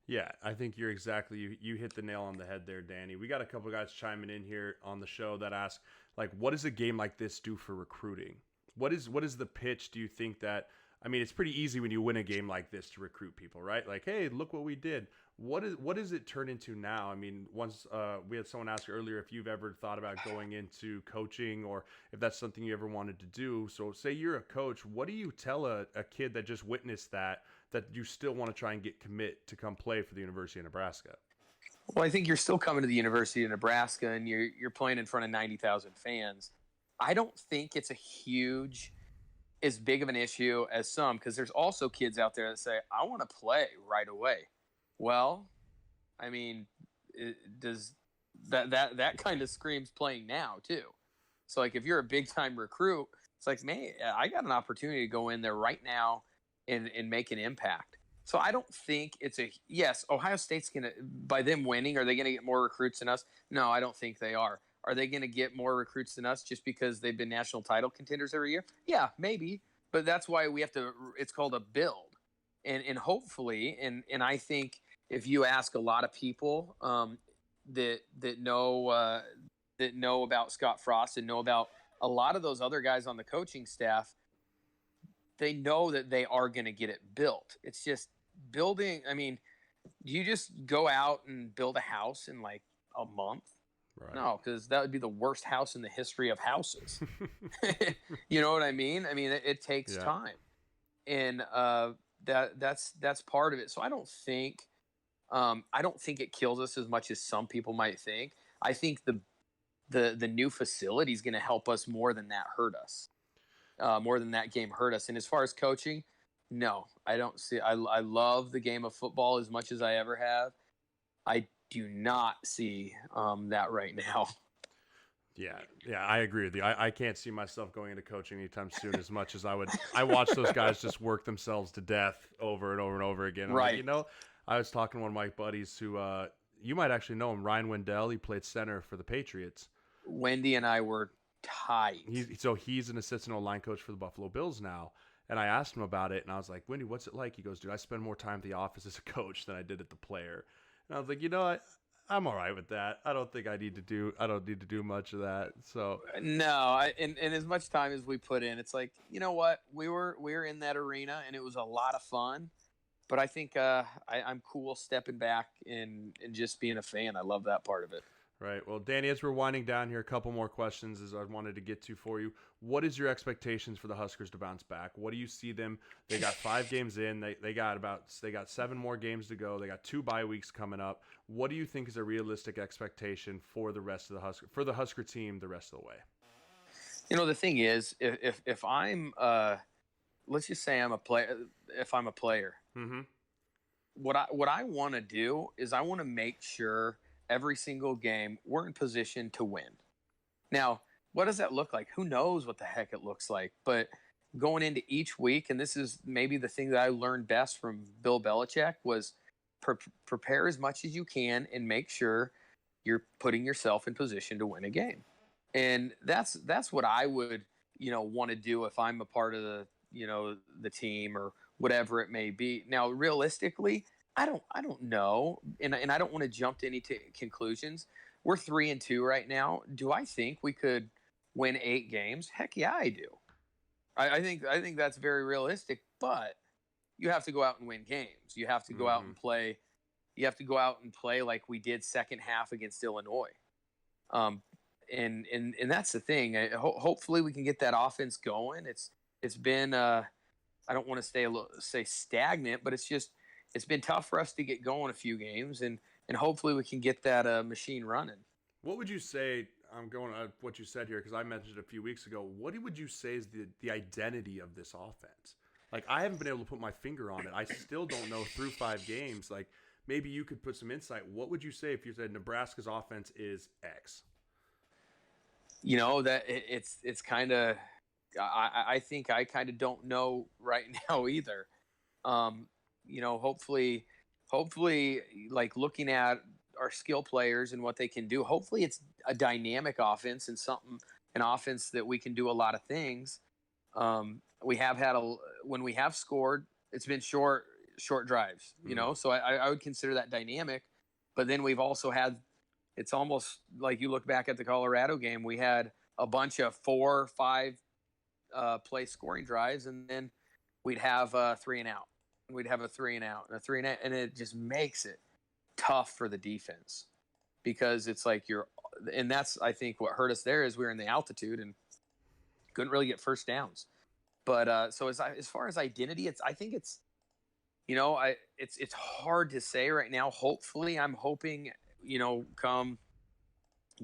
Yeah, I think you're exactly you hit the nail on the head there, Danny. We got a couple guys chiming in here on the show that ask, like, what does a game like this do for recruiting? What is the pitch? Do you think that? I mean, it's pretty easy when you win a game like this to recruit people, right? Like, hey, look what we did. What does it turn into now? I mean, once we had someone ask earlier if you've ever thought about going into coaching or if that's something you ever wanted to do. So say you're a coach, what do you tell a kid that just witnessed that you still want to try and get commit to come play for the University of Nebraska? Well, I think you're still coming to the University of Nebraska and you're playing in front of 90,000 fans. I don't think it's as big of an issue as some, because there's also kids out there that say, I want to play right away. Well, I mean, does that kind of screams playing now too. So like if you're a big time recruit, it's like, man, I got an opportunity to go in there right now and make an impact. So I don't think it's yes, Ohio State's going to, by them winning, are they going to get more recruits than us? No, I don't think they are. Are they going to get more recruits than us just because they've been national title contenders every year? Yeah, maybe. But that's why we have to, it's called a build. And hopefully, and I think if you ask a lot of people that know about Scott Frost and know about a lot of those other guys on the coaching staff, they know that they are going to get it built. It's just building. I mean, do you just go out and build a house in like a month? Right. No, because that would be the worst house in the history of houses. You know what I mean? I mean, it takes time, and that's part of it. So I don't think it kills us as much as some people might think. I think the new facility is going to help us more than that hurt us. More than that game hurt us. And as far as coaching, no, I don't see. I love the game of football as much as I ever have. I do not see that right now. Yeah, I agree with you. I can't see myself going into coaching anytime soon as much as I would. I watch those guys just work themselves to death over and over and over again. I'm Right. Like, I was talking to one of my buddies who, you might actually know him, Ryan Wendell. He played center for the Patriots. Wendy and I were tight. He's an assistant line coach for the Buffalo Bills now. And I asked him about it, and I was like, Wendy, what's it like? He goes, dude, I spend more time at the office as a coach than I did at the player. And I was like, I'm all right with that. I don't need to do much of that. So no, and as much time as we put in, it's like, you know what? We were in that arena and it was a lot of fun. But I think I'm cool stepping back and just being a fan. I love that part of it. Right. Well, Danny, as we're winding down here, a couple more questions as I wanted to get to for you. What is your expectations for the Huskers to bounce back? What do you see them? They got 5 games in. They got 7 more games to go. They got 2 bye weeks coming up. What do you think is a realistic expectation for the rest of the Husker team the rest of the way? The thing is, if I'm let's just say I'm a player. If I'm a player, mm-hmm. what I want to do is I want to make sure every single game we're in position to win. Now, what does that look like? Who knows what the heck it looks like? But going into each week, and this is maybe the thing that I learned best from Bill Belichick, was prepare as much as you can and make sure you're putting yourself in position to win a game. And that's what I would, want to do if I'm a part of the team or whatever it may be. Now, realistically, I don't know, and I don't want to jump to any conclusions. We're 3-2 right now. Do I think we could win 8 games? Heck yeah, I do. I think that's very realistic. But you have to go out and win games. You have to go out and play. You have to go out and play like we did second half against Illinois. And that's the thing. Hopefully, we can get that offense going. It's been I don't want to say stagnant, but it's been tough for us to get going a few games, and hopefully we can get that machine running. What would you say? I'm going on what you said here because I mentioned it a few weeks ago. What would you say is the identity of this offense? Like, I haven't been able to put my finger on it. I still don't know through 5 games. Like, maybe you could put some insight. What would you say if you said Nebraska's offense is X? That it's kind of. I think I kind of don't know right now either. Hopefully, like looking at our skill players and what they can do, hopefully it's a dynamic offense and an offense that we can do a lot of things. We have had when we have scored, it's been short drives, so I would consider that dynamic. But then we've also had, it's almost like you look back at the Colorado game, we had a bunch of 4 or 5 play scoring drives, and then we'd have a 3 and out. We'd have a 3 and out and a 3 and out, and it just makes it tough for the defense because it's like and that's, I think, what hurt us there is we were in the altitude and couldn't really get first downs. But so as far as identity, I think it's hard to say right now. Hopefully, I'm hoping come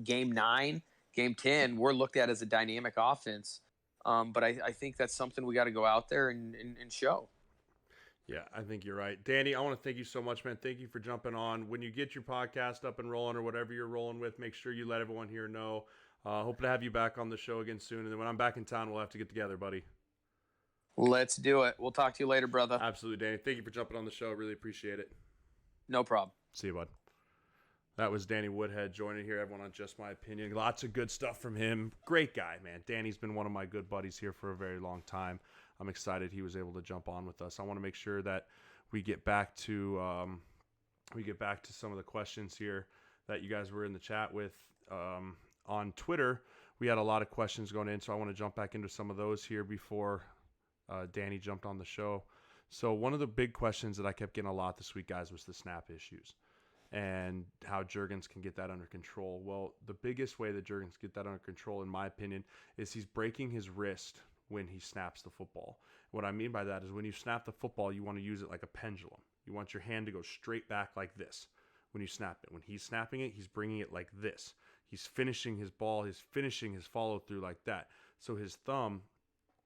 game 9, game 10, we're looked at as a dynamic offense. But I think that's something we got to go out there and show. Yeah, I think you're right. Danny, I want to thank you so much, man. Thank you for jumping on. When you get your podcast up and rolling or whatever you're rolling with, make sure you let everyone here know. Hope to have you back on the show again soon. And then when I'm back in town, we'll have to get together, buddy. Let's do it. We'll talk to you later, brother. Absolutely, Danny. Thank you for jumping on the show. Really appreciate it. No problem. See you, bud. That was Danny Woodhead joining here, everyone, on Just My Opinion. Lots of good stuff from him. Great guy, man. Danny's been one of my good buddies here for a very long time. I'm excited he was able to jump on with us. I want to make sure that we get back to some of the questions here that you guys were in the chat with on Twitter. We had a lot of questions going in, so I want to jump back into some of those here before Danny jumped on the show. So one of the big questions that I kept getting a lot this week, guys, was the snap issues and how Juergens can get that under control. Well, the biggest way that Juergens get that under control, in my opinion, is he's breaking his wrist when he snaps the football. What I mean by that is when you snap the football, you want to use it like a pendulum. You want your hand to go straight back like this when you snap it. When he's snapping it, he's bringing it like this. He's finishing his ball, he's finishing his follow through like that. So his thumb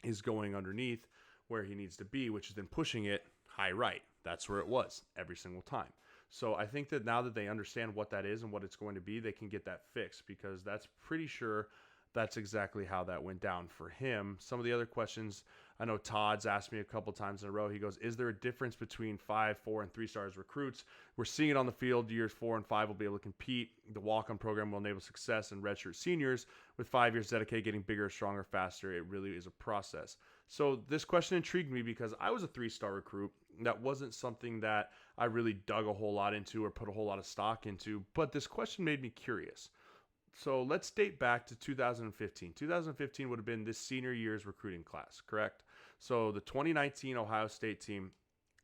is going underneath where he needs to be, which is then pushing it high right. That's where it was every single time. So I think that now that they understand what that is and what it's going to be, they can get that fixed, because that's pretty sure that's exactly how that went down for him. Some of the other questions, I know Todd's asked me a couple times in a row. He goes, is there a difference between 5, 4, and 3 stars recruits? We're seeing it on the field. Years 4 and 5 will be able to compete. The walk-on program will enable success, and redshirt seniors with 5 years dedicated, getting bigger, stronger, faster. It really is a process. So this question intrigued me because I was a 3-star recruit. That wasn't something that I really dug a whole lot into or put a whole lot of stock into, but this question made me curious. So let's date back to 2015. 2015 would have been this senior year's recruiting class, correct? So the 2019 Ohio State team,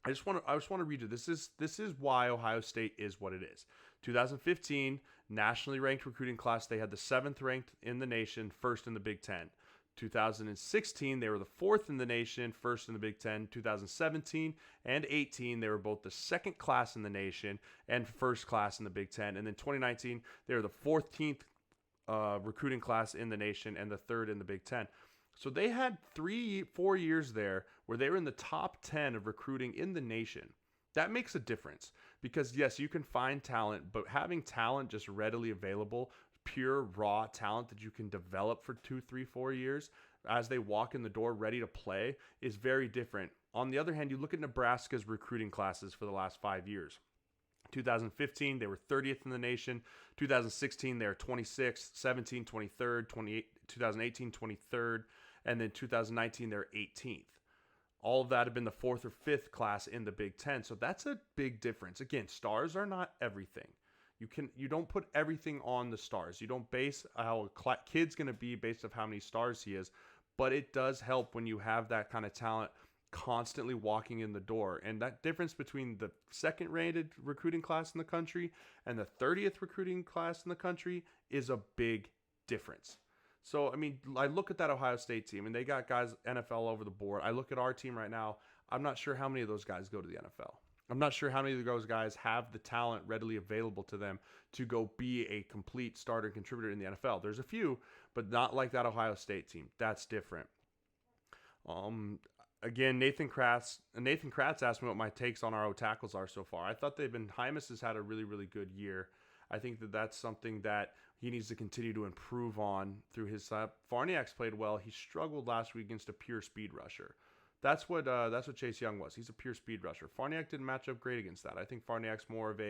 I just want to read you. This is why Ohio State is what it is. 2015 nationally ranked recruiting class. They had the 7th ranked in the nation, first in the Big Ten. 2016, they were the 4th in the nation, first in the Big Ten. 2017 and 18, they were both the 2nd class in the nation and first class in the Big Ten. And then 2019, they were the 14th recruiting class in the nation and the 3rd in the Big Ten. So they had 4 years there where they were in the top 10 of recruiting in the nation. That makes a difference because, yes, you can find talent, but having talent just readily available, pure raw talent that you can develop for 2, 3, 4 years as they walk in the door ready to play is very different. On the other hand, you look at Nebraska's recruiting classes for the last 5 years. 2015, they were 30th in the nation. 2016, they were 26th. 17, 23rd. 2018, 23rd. And then 2019, they're 18th. All of that have been the 4th or 5th class in the Big Ten. So that's a big difference. Again, stars are not everything. You don't put everything on the stars. You don't base how a kid's going to be based off how many stars he is. But it does help when you have that kind of talent constantly walking in the door. And that difference between the 2nd rated recruiting class in the country and the 30th recruiting class in the country is a big difference. So, I mean, I look at that Ohio State team and they got guys NFL over the board. I look at our team right now. I'm not sure how many of those guys go to the NFL. I'm not sure how many of those guys have the talent readily available to them to go be a complete starter contributor in the NFL. There's a few, but not like that Ohio State team. That's different. Again, Nathan Kratz asked me what my takes on our O tackles are so far. I thought Hymas has had a really, really good year. I think that that's something that he needs to continue to improve on through his side. Farniak's played well. He struggled last week against a pure speed rusher. That's what Chase Young was. He's a pure speed rusher. Farniak didn't match up great against that. I think Farniak's more of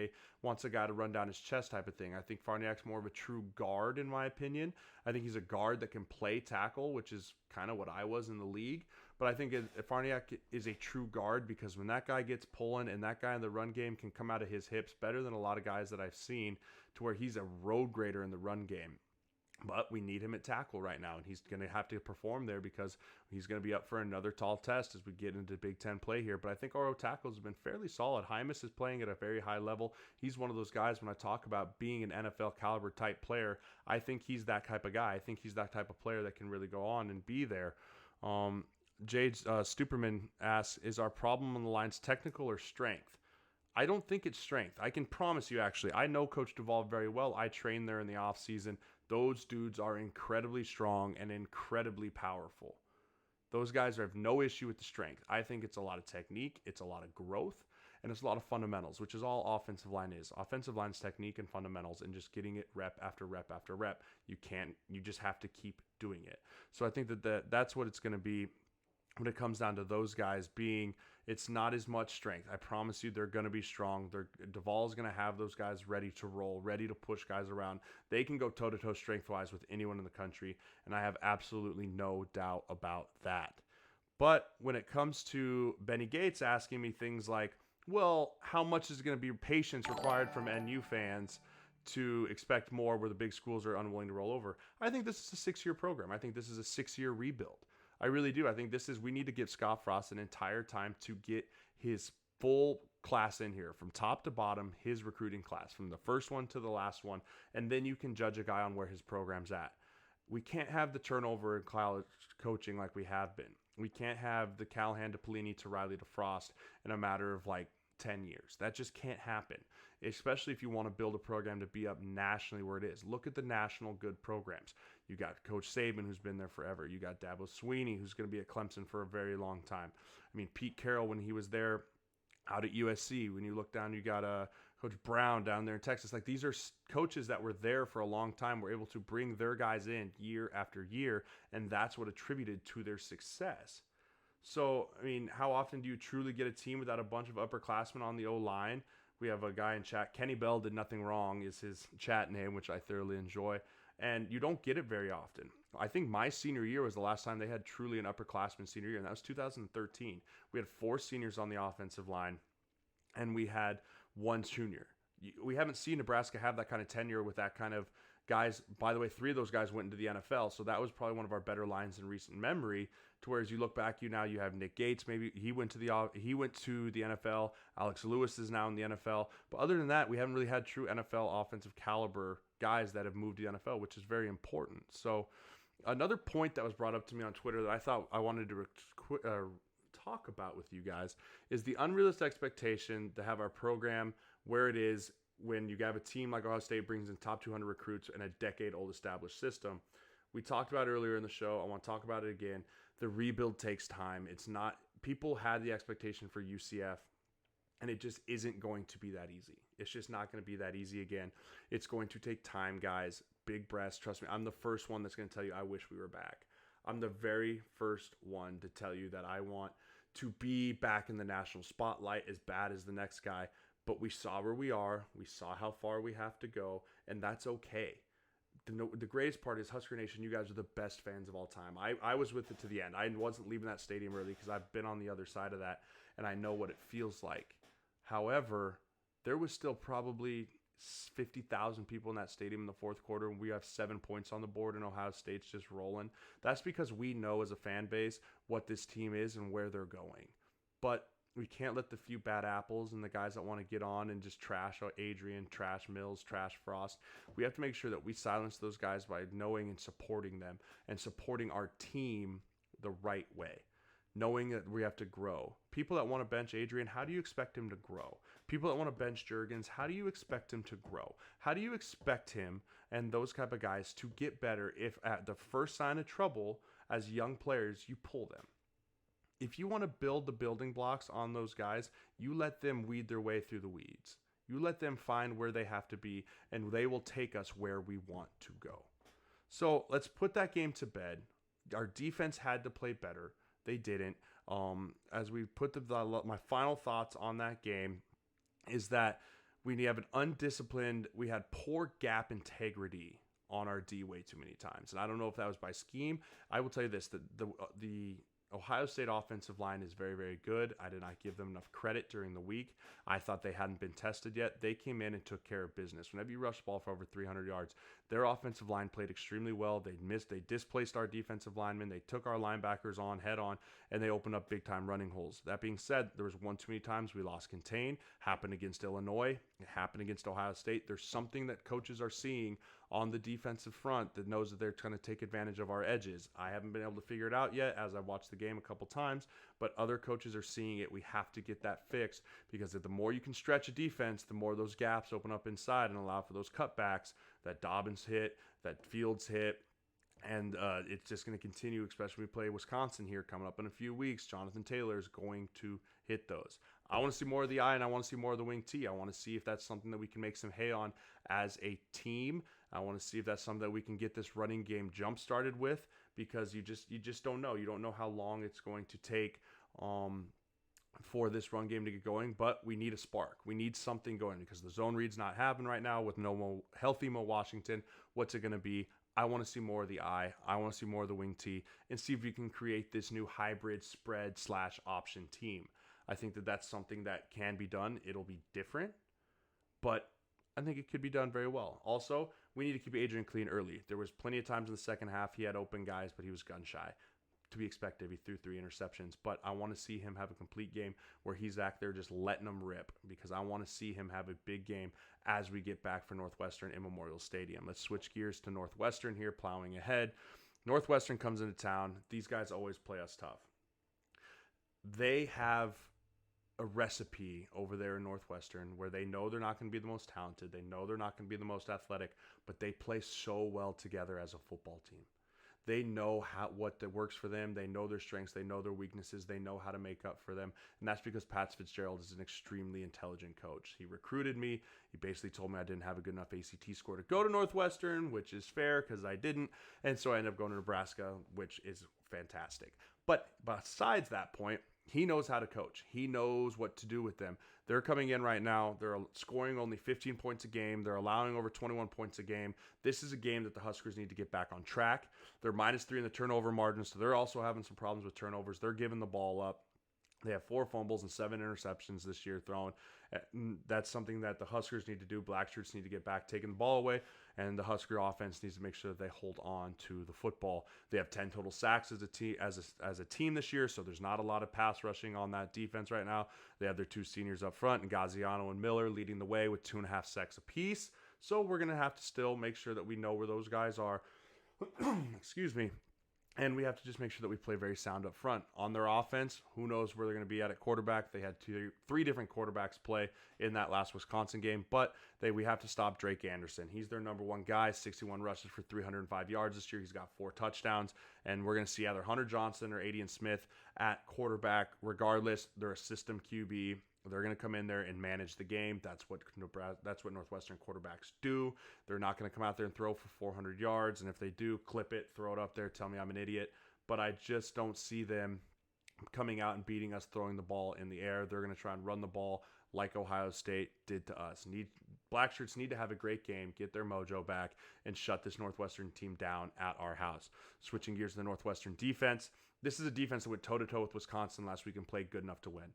wants a guy to run down his chest type of thing. I think Farniak's more of a true guard in my opinion. I think he's a guard that can play tackle, which is kind of what I was in the league. But I think Farniak is a true guard because when that guy gets pulling and that guy in the run game can come out of his hips better than a lot of guys that I've seen to where he's a road grader in the run game. But we need him at tackle right now, and he's going to have to perform there because he's going to be up for another tall test as we get into Big Ten play here. But I think our O tackles have been fairly solid. Hymas is playing at a very high level. He's one of those guys when I talk about being an NFL caliber type player, I think he's that type of guy. I think he's that type of player that can really go on and be there. Jade Stuperman asks, is our problem on the lines technical or strength? I don't think it's strength. I can promise you, actually, I know Coach Duvall very well. I trained there in the offseason. Those dudes are incredibly strong and incredibly powerful. Those guys have no issue with the strength. I think it's a lot of technique, it's a lot of growth, and it's a lot of fundamentals, which is all offensive line is. Offensive line's technique and fundamentals, and just getting it rep after rep after rep. You just have to keep doing it. So I think that's what it's going to be when it comes down to those guys being, it's not as much strength. I promise you they're going to be strong. Duvall's going to have those guys ready to roll, ready to push guys around. They can go toe-to-toe strength-wise with anyone in the country, and I have absolutely no doubt about that. But when it comes to Benny Gates asking me things like, well, how much is going to be patience required from NU fans to expect more where the big schools are unwilling to roll over? I think this is a 6-year program. I think this is a 6-year rebuild. I really do. I think we need to give Scott Frost an entire time to get his full class in here from top to bottom, his recruiting class, from the first one to the last one, and then you can judge a guy on where his program's at. We can't have the turnover in college coaching like we have been. We can't have the Callahan to Pelini to Riley to Frost in a matter of 10 years. That just can't happen, especially if you want to build a program to be up nationally where it is. Look at the national good programs. You got Coach Saban, who's been there forever. You got Dabo Swinney, who's going to be at Clemson for a very long time. I mean, Pete Carroll, when he was there out at USC, when you look down, you got Coach Brown down there in Texas. These are coaches that were there for a long time, were able to bring their guys in year after year, and that's what attributed to their success. So, I mean, how often do you truly get a team without a bunch of upperclassmen on the O-line? We have a guy in chat. Kenny Bell did nothing wrong is his chat name, which I thoroughly enjoy. And you don't get it very often. I think my senior year was the last time they had truly an upperclassman senior year, and that was 2013. We had 4 seniors on the offensive line, and we had 1 junior. We haven't seen Nebraska have that kind of tenure with that kind of guys. By the way, 3 of those guys went into the NFL, so that was probably one of our better lines in recent memory. To where as you look back, you have Nick Gates. Maybe he went to the NFL. Alex Lewis is now in the NFL. But other than that, we haven't really had true NFL offensive caliber guys that have moved to the NFL, which is very important. So another point that was brought up to me on Twitter that I thought I wanted to talk about with you guys is the unrealistic expectation to have our program where it is when you have a team like Ohio State brings in top 200 recruits in a decade-old established system. We talked about it earlier in the show. I want to talk about it again. The rebuild takes time. It's not, people had the expectation for UCF, and it just isn't going to be that easy. It's just not going to be that easy again. It's going to take time, guys. Big breaths. Trust me, I'm the first one that's going to tell you I wish we were back. I'm the very first one to tell you that I want to be back in the national spotlight as bad as the next guy. But we saw where we are. We saw how far we have to go, and that's okay. The greatest part is Husker Nation, you guys are the best fans of all time. I was with it to the end. I wasn't leaving that stadium early because I've been on the other side of that, and I know what it feels like. However, there was still probably 50,000 people in that stadium in the fourth quarter, and we have 7 points on the board, and Ohio State's just rolling. That's because we know as a fan base what this team is and where they're going. But we can't let the few bad apples and the guys that want to get on and just trash Adrian, trash Mills, trash Frost. We have to make sure that we silence those guys by knowing and supporting them and supporting our team the right way, knowing that we have to grow. People that want to bench Adrian, how do you expect him to grow? People that want to bench Juergens, how do you expect him to grow? How do you expect him and those type of guys to get better if at the first sign of trouble as young players, you pull them? If you want to build the building blocks on those guys, you let them weed their way through the weeds. You let them find where they have to be, and they will take us where we want to go. So let's put that game to bed. Our defense had to play better. They didn't. As we put my final thoughts on that game is that we have an undisciplined, we had poor gap integrity on our D way too many times. And I don't know if that was by scheme. I will tell you this, that the Ohio State offensive line is very, very good. I did not give them enough credit during the week. I thought they hadn't been tested yet. They came in and took care of business. Whenever you rush the ball for over 300 yards, their offensive line played extremely well. They displaced our defensive linemen. They took our linebackers on head on, and they opened up big-time running holes. That being said, there was one too many times we lost contain. Happened against Illinois. It happened against Ohio State. There's something that coaches are seeing on the defensive front that knows that they're trying to take advantage of our edges. I haven't been able to figure it out yet as I've watched the game a couple times, but other coaches are seeing it. We have to get that fixed because the more you can stretch a defense, the more those gaps open up inside and allow for those cutbacks that Dobbins hit, that Fields hit, And it's just going to continue, especially when we play Wisconsin here coming up in a few weeks. Jonathan Taylor is going to hit those. I want to see more of the I, and I want to see more of the wing T. I want to see if that's something that we can make some hay on as a team. I want to see if that's something that we can get this running game jump started with, because you just don't know. You don't know how long it's going to take for this run game to get going, but we need a spark. We need something going, because the zone read's not happening right now with no healthy Mo Washington. What's it going to be? I want to see more of the I. I want to see more of the wing T, and see if we can create this new hybrid spread / option team. I think that that's something that can be done. It'll be different, but I think it could be done very well. Also, we need to keep Adrian clean early. There was plenty of times in the second half he had open guys, but he was gun shy. To be expected, he threw 3 interceptions, but I want to see him have a complete game where he's back there just letting them rip, because I want to see him have a big game as we get back for Northwestern in Memorial Stadium. Let's switch gears to Northwestern here, plowing ahead. Northwestern comes into town. These guys always play us tough. They have a recipe over there in Northwestern where they know they're not going to be the most talented. They know they're not going to be the most athletic, but they play so well together as a football team. They know what works for them. They know their strengths. They know their weaknesses. They know how to make up for them. And that's because Pat Fitzgerald is an extremely intelligent coach. He recruited me. He basically told me I didn't have a good enough ACT score to go to Northwestern, which is fair because I didn't. And so I ended up going to Nebraska, which is fantastic. But besides that point, he knows how to coach. He knows what to do with them. They're coming in right now. They're scoring only 15 points a game. They're allowing over 21 points a game. This is a game that the Huskers need to get back on track. They're -3 in the turnover margin, so they're also having some problems with turnovers. They're giving the ball up. They have 4 fumbles and 7 interceptions this year thrown. That's something that the Huskers need to do. Blackshirts need to get back taking the ball away, and the Husker offense needs to make sure that they hold on to the football. They have 10 total sacks as a team this year, so there's not a lot of pass rushing on that defense right now. They have their 2 seniors up front, and Gaziano and Miller leading the way with 2.5 sacks apiece. So we're going to have to still make sure that we know where those guys are. Excuse me. And we have to just make sure that we play very sound up front. On their offense, who knows where they're going to be at quarterback. They had 3 different quarterbacks play in that last Wisconsin game, but we have to stop Drake Anderson. He's their number 1 guy, 61 rushes for 305 yards this year. He's got 4 touchdowns, and we're going to see either Hunter Johnson or Adian Smith at quarterback. Regardless, they're a system QB. They're going to come in there and manage the game. That's what Northwestern quarterbacks do. They're not going to come out there and throw for 400 yards. And if they do, clip it, throw it up there, tell me I'm an idiot. But I just don't see them coming out and beating us throwing the ball in the air. They're going to try and run the ball like Ohio State did to us. Blackshirts need to have a great game, get their mojo back, and shut this Northwestern team down at our house. Switching gears to the Northwestern defense. This is a defense that went toe-to-toe with Wisconsin last week and played good enough to win.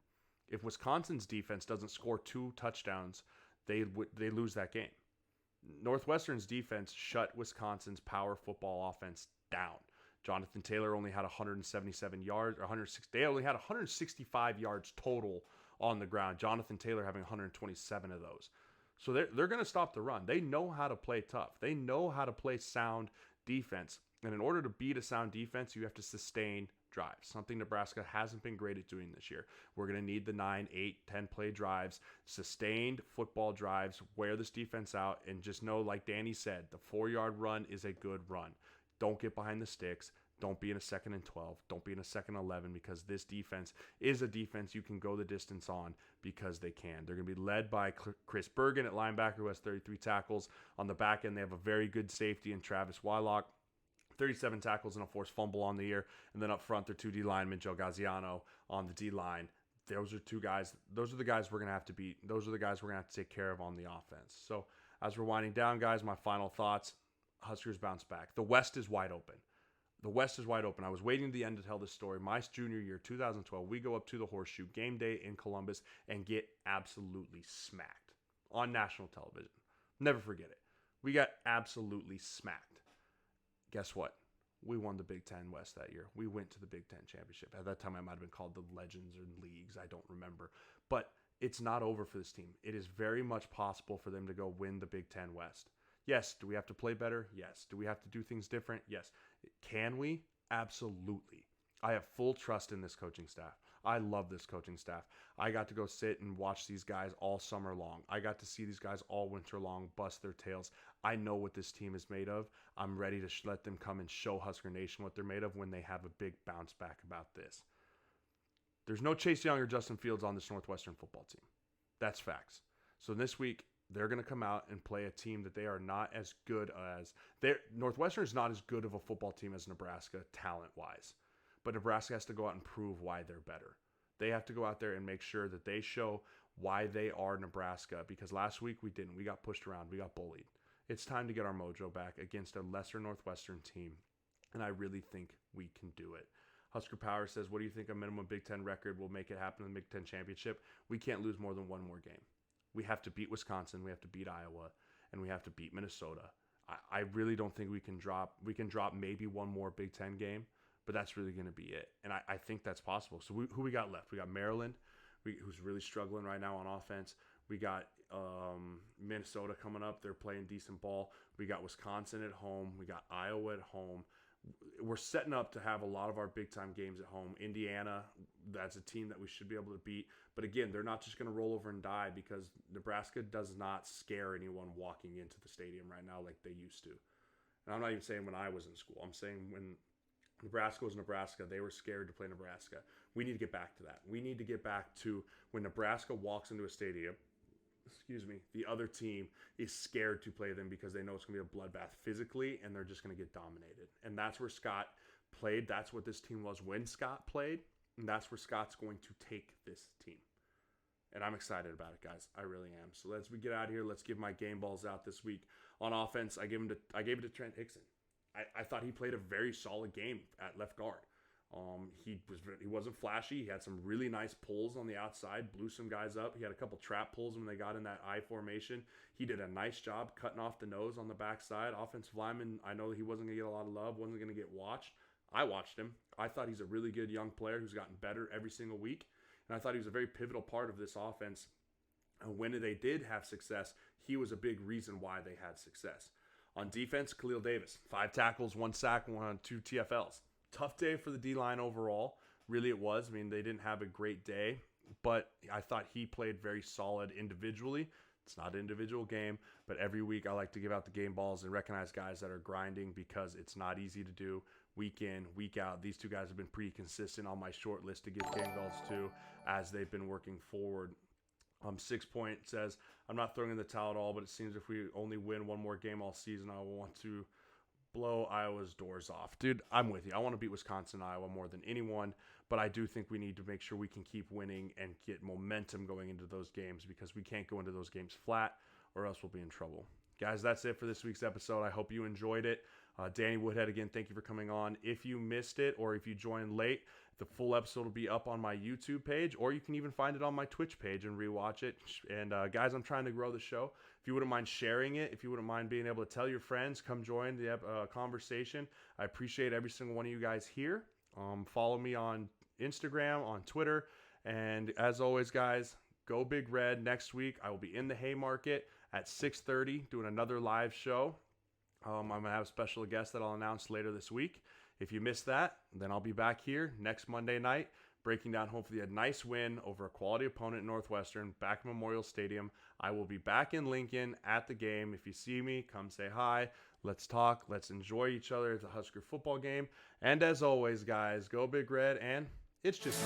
If Wisconsin's defense doesn't score 2 touchdowns, they lose that game. Northwestern's defense shut Wisconsin's power football offense down. Jonathan Taylor only had 177 yards, or 160. They only had 165 yards total on the ground. Jonathan Taylor having 127 of those. So they're going to stop the run. They know how to play tough. They know how to play sound defense. And in order to beat a sound defense, you have to sustain drives, something Nebraska hasn't been great at doing this year. We're going to need the 9, 8, 10 play drives, sustained football drives, wear this defense out, and just know, like Danny said, the 4-yard run is a good run. Don't get behind the sticks. Don't be in a 2nd and 12. Don't be in a 2nd and 11, because this defense is a defense you can go the distance on, because they can. They're going to be led by Chris Bergen at linebacker, who has 33 tackles. On the back end, they have a very good safety in Travis Wylock. 37 tackles and a forced fumble on the year. And then up front, their 2 D linemen, Joe Gaziano on the D line. Those are the guys we're going to have to beat. Those are the guys we're going to have to take care of on the offense. So as we're winding down, guys, my final thoughts: Huskers bounce back. The West is wide open. The West is wide open. I was waiting to the end to tell this story. My junior year, 2012, we go up to the Horseshoe game day in Columbus and get absolutely smacked on national television. Never forget it. We got absolutely smacked. Guess what? We won the Big Ten West that year. We went to the Big Ten championship. At that time, it might have been called the Legends or Leagues. I don't remember. But it's not over for this team. It is very much possible for them to go win the Big Ten West. Yes. Do we have to play better? Yes. Do we have to do things different? Yes. Can we? Absolutely. I have full trust in this coaching staff. I love this coaching staff. I got to go sit and watch these guys all summer long. I got to see these guys all winter long bust their tails. I know what this team is made of. I'm ready to let them come and show Husker Nation what they're made of when they have a big bounce back about this. There's no Chase Young or Justin Fields on this Northwestern football team. That's facts. So this week, they're going to come out and play a team that they are not as good as. Northwestern is not as good of a football team as Nebraska talent-wise. But Nebraska has to go out and prove why they're better. They have to go out there and make sure that they show why they are Nebraska, because last week we didn't. We got pushed around. We got bullied. It's time to get our mojo back against a lesser Northwestern team, and I really think we can do it. Husker Power says, what do you think a minimum Big Ten record will make it happen in the Big Ten Championship? We can't lose more than one more game. We have to beat Wisconsin, we have to beat Iowa, and we have to beat Minnesota. I really don't think we can drop maybe one more Big Ten game, but that's really going to be it. And I think that's possible. So who we got left? We got Maryland, who's really struggling right now on offense. We got Minnesota coming up. They're playing decent ball. We got Wisconsin at home. We got Iowa at home. We're setting up to have a lot of our big-time games at home. Indiana, that's a team that we should be able to beat. But again, they're not just going to roll over and die, because Nebraska does not scare anyone walking into the stadium right now like they used to. And I'm not even saying when I was in school. I'm saying when Nebraska was Nebraska, they were scared to play Nebraska. We need to get back to that. We need to get back to when Nebraska walks into a stadium, the other team is scared to play them because they know it's going to be a bloodbath physically, and they're just going to get dominated. And that's where Scott played. That's what this team was when Scott played, and that's where Scott's going to take this team. And I'm excited about it, guys. I really am. So as we get out of here, let's give my game balls out this week. On offense, I gave it to Trent Hickson. I thought he played a very solid game at left guard. He wasn't flashy. He had some really nice pulls on the outside, blew some guys up. He had a couple trap pulls when they got in that I formation. He did a nice job cutting off the nose on the backside. Offensive lineman, I know he wasn't going to get a lot of love, wasn't going to get watched. I watched him. I thought he's a really good young player who's gotten better every single week. And I thought he was a very pivotal part of this offense. And when they did have success, he was a big reason why they had success. On defense, Khalil Davis, 5 tackles, 1 sack, 2 TFLs. Tough day for the D-line overall. Really it was. I mean, they didn't have a great day, but I thought he played very solid individually. It's not an individual game, but every week I like to give out the game balls and recognize guys that are grinding, because it's not easy to do week in, week out. These 2 guys have been pretty consistent on my short list to give game balls to as they've been working forward. 6 Point says, I'm not throwing in the towel at all, but it seems if we only win one more game all season, I will want to blow Iowa's doors off. Dude, I'm with you. I want to beat Wisconsin and Iowa more than anyone, but I do think we need to make sure we can keep winning and get momentum going into those games, because we can't go into those games flat or else we'll be in trouble. Guys, that's it for this week's episode. I hope you enjoyed it. Danny Woodhead, again, thank you for coming on. If you missed it or if you joined late, the full episode will be up on my YouTube page, or you can even find it on my Twitch page and rewatch it. And guys, I'm trying to grow the show. If you wouldn't mind sharing it, if you wouldn't mind being able to tell your friends, come join the conversation. I appreciate every single one of you guys here. Follow me on Instagram, on Twitter. And as always, guys, go Big Red. Next week, I will be in the Haymarket at 6:30 doing another live show. I'm going to have a special guest that I'll announce later this week. If you missed that, then I'll be back here next Monday night, breaking down hopefully a nice win over a quality opponent in Northwestern, back at Memorial Stadium. I will be back in Lincoln at the game. If you see me, come say hi. Let's talk. Let's enjoy each other at the Husker football game. And as always, guys, go Big Red, and it's just